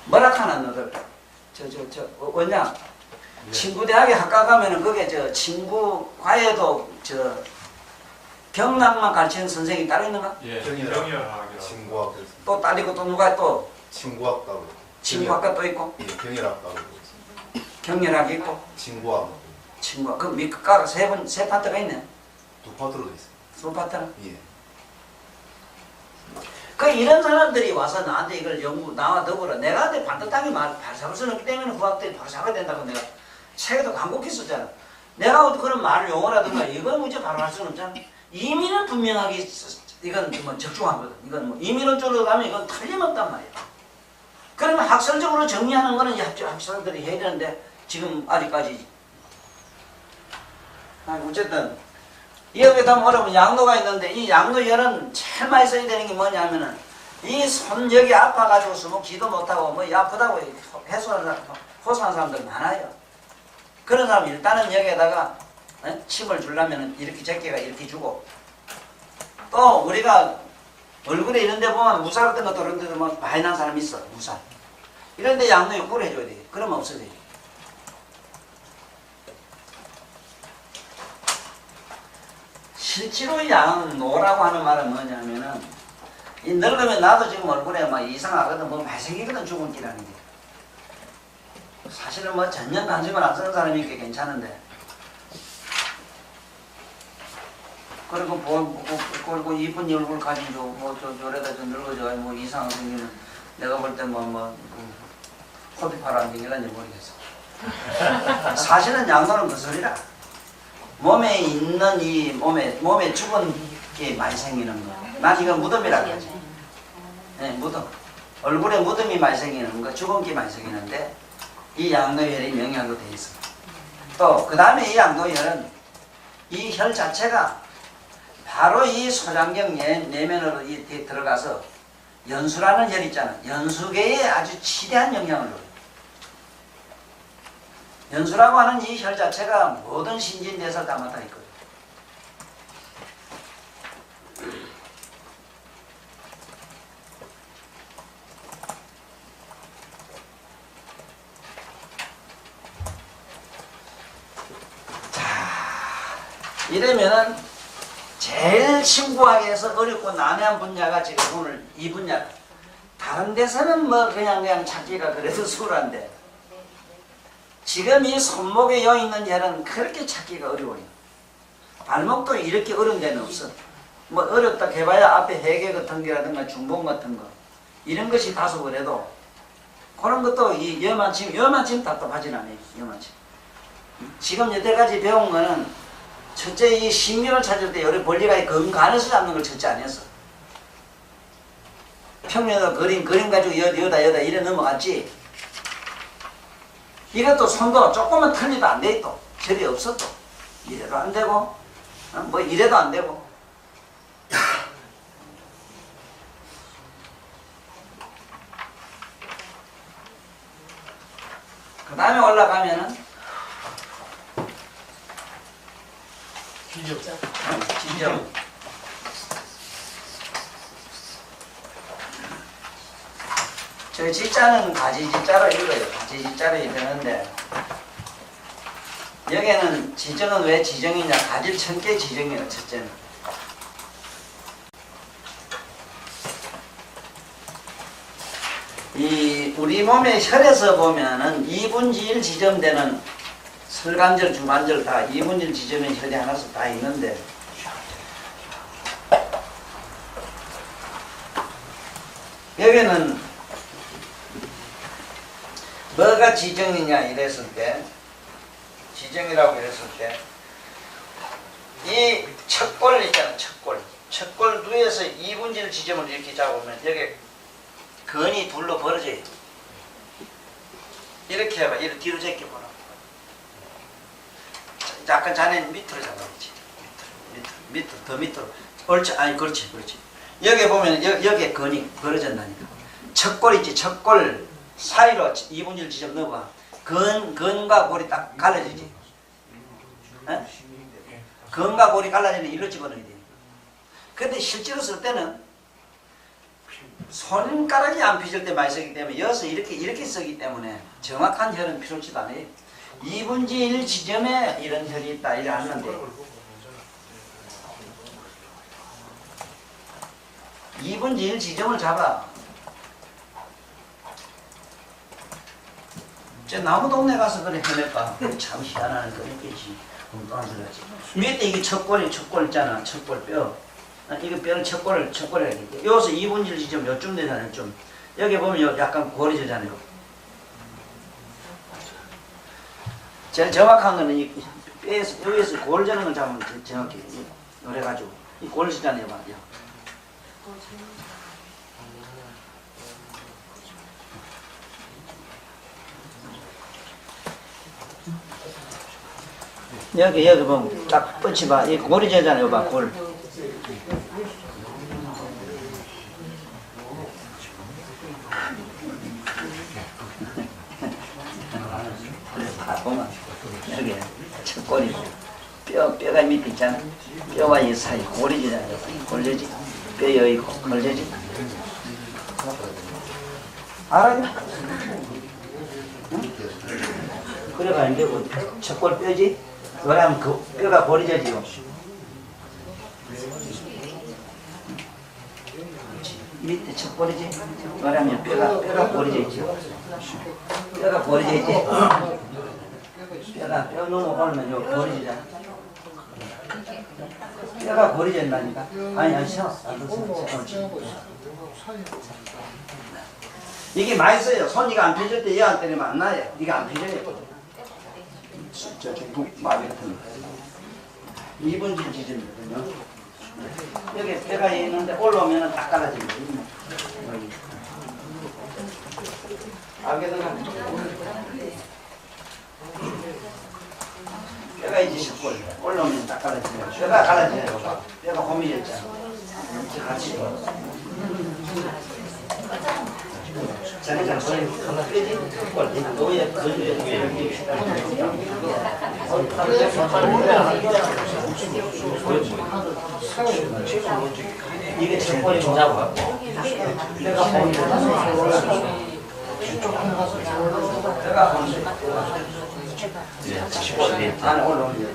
뭐라 하나 너들 원장 네. 친구 대학에 학과 가면은 그게 친구 과에도 경락만 가르치는 선생님이 따로 있는가? 예. 경희학 친구학 또 딸 있고 또 누가 또 친구학 따로 친구학과 또 있고 예, 경희학 따로 경렬학이 있고 친구학 친구학 그 밑과가 세 파트가 있네. 두 파트로 돼 있어요. 두 파트나? 예. 그 이런 사람들이 와서 나한테 이걸 나와 더불어 내가 한테 반듯하게 발사할 수는 없기 때문에 후학들이 발사가 된다고 내가 책에도 간곡했었잖아. 내가 그런 말을 용어라든가 이건 문제 바로 할 수는 없잖아. 이민은 분명하게 이건 뭐 적중하거든. 이건 뭐 이민은 쪽으로 가면 이건 틀림없단 말이야. 그러면 학설적으로 정리하는 거는 학설들이 해야 되는데 지금 아직까지 어쨌든 여기다 뭐라면 양노가 있는데 이 양노열은 제일 많이 써야 되는 게 뭐냐면은 이 손 여기 아파가지고 뭐 기도 못하고 뭐 아프다고 호소하는 사람들 많아요. 그런 사람 일단은 여기에다가 침을 주려면 이렇게 제끼가 이렇게 주고 또 우리가 얼굴에 이런 데 보면 무사 같은 것도 이런 데도 뭐 많이 난 사람이 있어. 무사 이런 데 양노에 꿀 해줘야 돼. 그러면 없어져요. 실제로 양노라고 하는 말은 뭐냐면은 이 늙으면 나도 지금 얼굴에 막 이상하거든 뭐 말생기거든 죽은 끼라는 게 사실은 뭐 전년 단식을 안 쓰는 사람이 꽤 괜찮은데 그리고 이쁜 얼굴 가지고 뭐 저래다 좀 늙어져 뭐 이상하게 생기면 내가 볼 때 코피파라는 게 이런지 모르겠어. 사실은 양노는 그 소리라. 몸에 있는 이 몸에 죽은 게 많이 생기는 거. 난 이거 무덤이라고 하지. 네, 무덤. 얼굴에 무덤이 많이 생기는 거, 죽은 게 많이 생기는데 이 양노혈이 명약으로 돼 있어. 또 그 다음에 이 양노혈은 이 혈 자체가 바로 이 소장경 내면으로 들어가서 연수라는 혈 있잖아. 연수계에 아주 치대한 영향을 줘요. 연수라고 하는 이 혈 자체가 모든 신진대사를 다 맡아 있거든. 이러면은 제일 신구하게 해서 어렵고 난해한 분야가 지금 오늘 이 분야. 다른 데서는 뭐 그냥 찾기가 그래도 수월한데 지금 이 손목에 여 있는 혈은 그렇게 찾기가 어려워요. 발목도 이렇게 어려운 데는 없어. 뭐 어렵다 해봐야 앞에 해계 같은 게라든가 중봉 같은 거 이런 것이 다소 그래도 그런 것도 이 여만침 답답하진 않아요. 여만침. 지금 여태까지 배운 거는 첫째 이 신경을 찾을 때 여러 본리가 근간에서 잡는 걸 첫째 안 했어. 평면으로 그림 가지고 여다 이래 넘어갔지. 이것도 손도 조금만 틀리도 안 돼 또. 절이 없어 또. 이래도 안 되고 뭐 이래도 안 되고. 그 다음에 올라가면은 지정. 저 지자는 가지지자로 읽어요. 가지지자로 읽는데 여기는 지정은 왜 지정이냐? 가질천개 지정이에요. 첫째는. 이 우리 몸의 혈에서 보면은 2분지 1 지점되는 설관절, 주관절 다 2분지 1 지점의 혈이 하나씩 다 있는데 여기는 뭐가 지정이냐 이랬을 때 지정이라고 이랬을 때 이 척골 있잖아. 척골 누에서 2분지 1 지점을 이렇게 잡으면 여기 근이 둘로 벌어져요. 이렇게 해봐. 이렇게 뒤로 제껴보라. 약간 자네는 밑으로 잡아야지. 밑으로, 더 밑으로. 옳지, 아니, 그렇지. 여기 보면, 여기에 근이 벌어진다니까. 척골 있지, 척골 사이로 2분의 1 지점 넣어봐. 근과 골이 딱 갈라지지. 에? 근과 골이 갈라지는 일로 집어넣어야 돼. 근데 실제로 쓸 때는 손가락이 안 펴질 때 많이 쓰기 때문에 여기서 이렇게 쓰기 때문에 정확한 혈은 필요치도 않아요. 2분지 1 지점에 이런 혈이 있다 이래 하는데 2분지 1 지점을 잡아. 저 나무 동네 가서 그래 헤매봐. 참 희한한 거 있겠지. 엉뚱한 소리 하지. 밑에 이게 척골 있잖아. 척골 뼈. 이거 뼈는 척골을 해야 돼. 여기서 2분지 1 지점 요쯤 되잖아요. 좀. 여기 보면 약간 고리지잖아요. 제일 정확한 거는 이 뼈에서, 여기에서 골 재는 걸 잡으면 정확히. 그래가지고. 이 골 지잖아요. 봐. 여기 보면 딱 뻗치 봐. 이 골이 재잖아요. 봐. 골. 보면 여기 척골이 뼈가 밑에 있잖아. 뼈와 이 사이 골이 지잖아요. 골재지. 뼈 여기 골재지. 알아요? 응? 그래가 이제 척골 뼈지. 그러면 그 뼈가 골이 재지요. 밑에 척골이지. 그러면 뼈가 골이 재지요. 뼈가 골이 재지. 뼈 넘어가면 요 고리지잖아. 뼈가 고리진다니까. 아니 쉬어. 이게 많이 써요. 손이가 안 펴질 때 얘한테 때리면 안 나요. 이게 안 펴져요. 저 마비 같은 거. 2분지 지점이거든요. 여기 뼈가 있는데 올라오면 딱 갈라지거든요. 여기. 알게 되나? 뼈가 뼈가 이제 씻고 올라오면 딱 갈라지네요. 뼈가 갈라지네요. 뼈가 고민했잖아. 이렇게 같이. 이게 정권이 종자고 내가 안에 올라오면 이거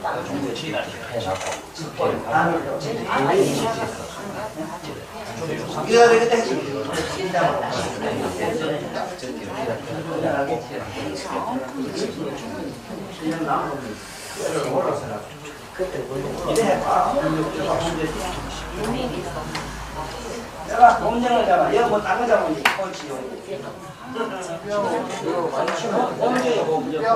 그때 내가 공정을 잡아. 여기 뭐 다른 거 잡으면 꼴찌 공정이 뭐 무조건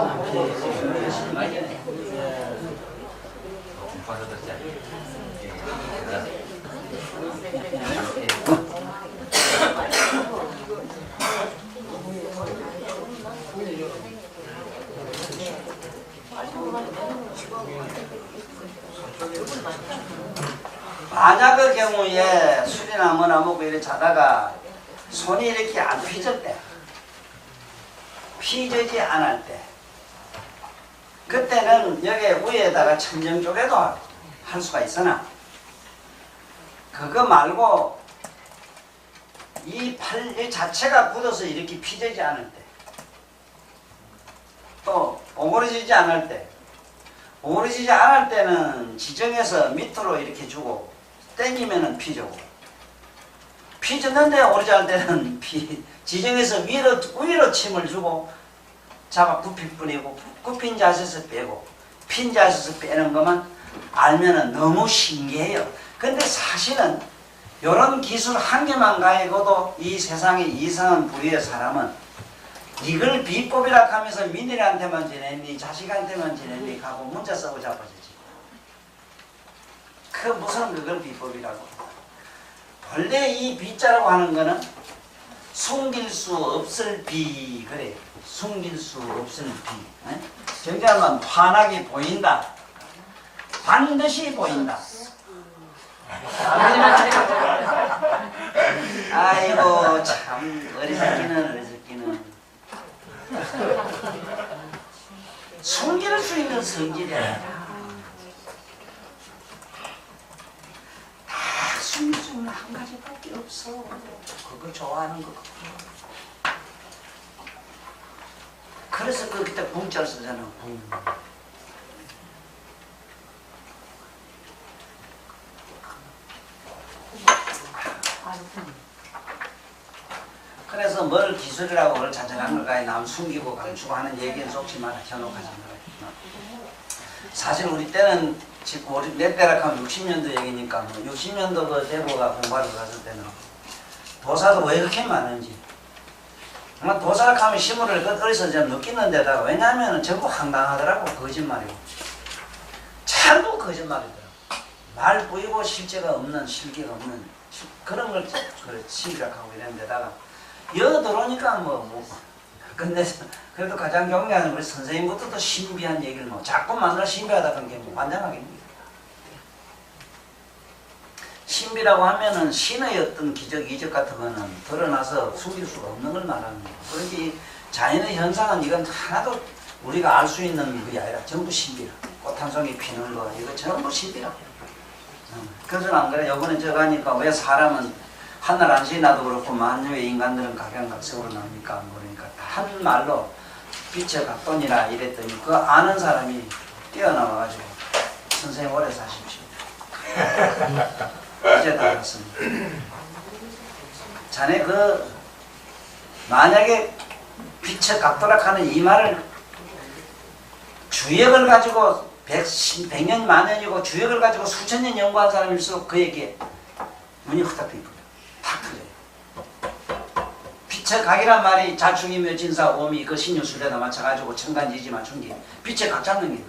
만약의 경우에 술이나 뭐나 먹고 이렇게 자다가 손이 이렇게 안 휘질 때, 피지지 않을 때, 그때는 여기 위에다가 천정 쪽에도 할 수가 있으나 그거 말고 이 팔 자체가 굳어서 이렇게 피지지 않을 때, 또 오그러지지 않을 때, 오그러지지 않을 때는 지정해서 밑으로 이렇게 주고 땡기면은 피죠. 피졌는데 오르지 않을 때는 지정해서 위로 침을 주고 잡아 굽히 뿌리고 굽힌 자세에서 빼고 핀 자세에서 빼는 것만 알면은 너무 신기해요. 근데 사실은 이런 기술 한 개만 가지고도 이 세상에 이상한 부류의 사람은 이걸 비법이라 하면서 민들한테만 지냈니 자식한테만 지냈니 하고 문자 쓰고 자빠지지. 그 무슨 그걸 비법이라고. 원래 이 비자라고 하는 거는 숨길 수 없을 비 그래. 숨길 수 없을 비. 정리하면 환하게 보인다. 반드시 보인다. 아이고 참 어리석기는 숨길 수 있는 성질이야. 다 숨길 수 있는 한 가지밖에 없어. 그거 좋아하는 거. 그래서 그때 붕자를 쓰잖아. 붕. 그래서 뭘 기술이라고 뭘 자잘한 걸까지 남 숨기고 감추고 하는 얘기는 속지 마라. 현혹하지 마라. 사실 우리 때는 지금 우리 내 때라 하면 60년도 얘기니까 60년도 그 대보가 공부하러 갔을 때는 도사도 왜 그렇게 많은지 정말 도사를 하면 시물을 어디서 좀 느끼는 데다가 왜냐하면 전부 황당하더라고. 거짓말이고 전부 거짓말이더라고. 말 보이고 실제가 없는 실기가 없는 그런 걸 시비락하고 이런 데다가 여 들어오니까 끝내서 그래도 가장 경계하는 우리 선생님부터 또 신비한 얘기를 자꾸 만나 신비하다 그런 게 환장하겠니. 신비라고 하면은 신의 어떤 기적, 이적 같은 거는 드러나서 숨길 수가 없는 걸 말하는 거예요. 그러니까 자연의 현상은 이건 하나도 우리가 알 수 있는 것이 아니라 전부 신비라. 꽃 한 송이 피는 거 이거 전부 신비라. 그래서 안 그래. 요번에 저 가니까 왜 사람은 하늘 안식이 나도 그렇고 만유의 인간들은 각양각색으로 나옵니까? 모르니까 한 말로 빛의 각돈이라 이랬더니 그 아는 사람이 뛰어나와가지고 선생님 오래 사십시오. 이제 다 알았습니다. 자네 만약에 빛의 각도락하는 이 말을 주역을 가지고 100년 만년이고 주역을 가지고 수천 년 연구한 사람일수록 그에게 눈이 후딱 뜨거든요. 탁 터져요. 빛의 각이란 말이 자충이며 진사 오미 그 신유술에다 맞춰가지고 천간지지 맞춘 게 빛의 각 잡는 게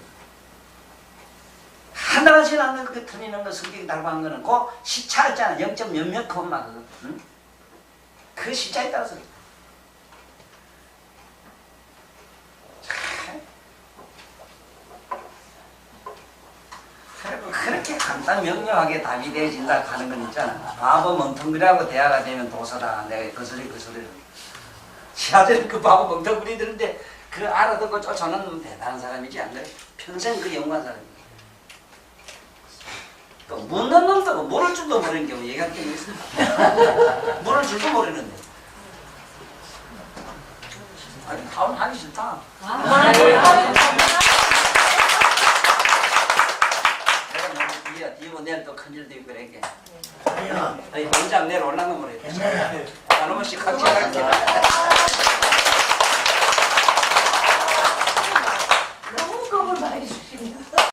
하나씩 않는 그 틀리는 거 성격이 달고한 거는 그 시차 있잖아. 0점 몇몇 콤마 그거. 응? 그 시차에 따라서 그리고 그렇게 간단 명료하게 답이 되어진다 하는 건 있잖아. 바보 멍텅구리하고 대화가 되면 도서다. 내가 거슬리. 시아들은 그 바보 멍텅구리들인데 그 알아듣고 쫓아오는 대단한 사람이지 안 그래? 평생 그 연구한 사람이야. 또 묻는 놈도 모를 줄도 모르는 경우 얘기할 게 있어. 모를 줄도 모르는데. 아니 다운 하기 싫다. 내가 뒤고 내일 또 큰일도 있고 그러게. 아니야. 원장 내일 올라가면 그래. 옛날에 안 오면 씩 같이 갈게.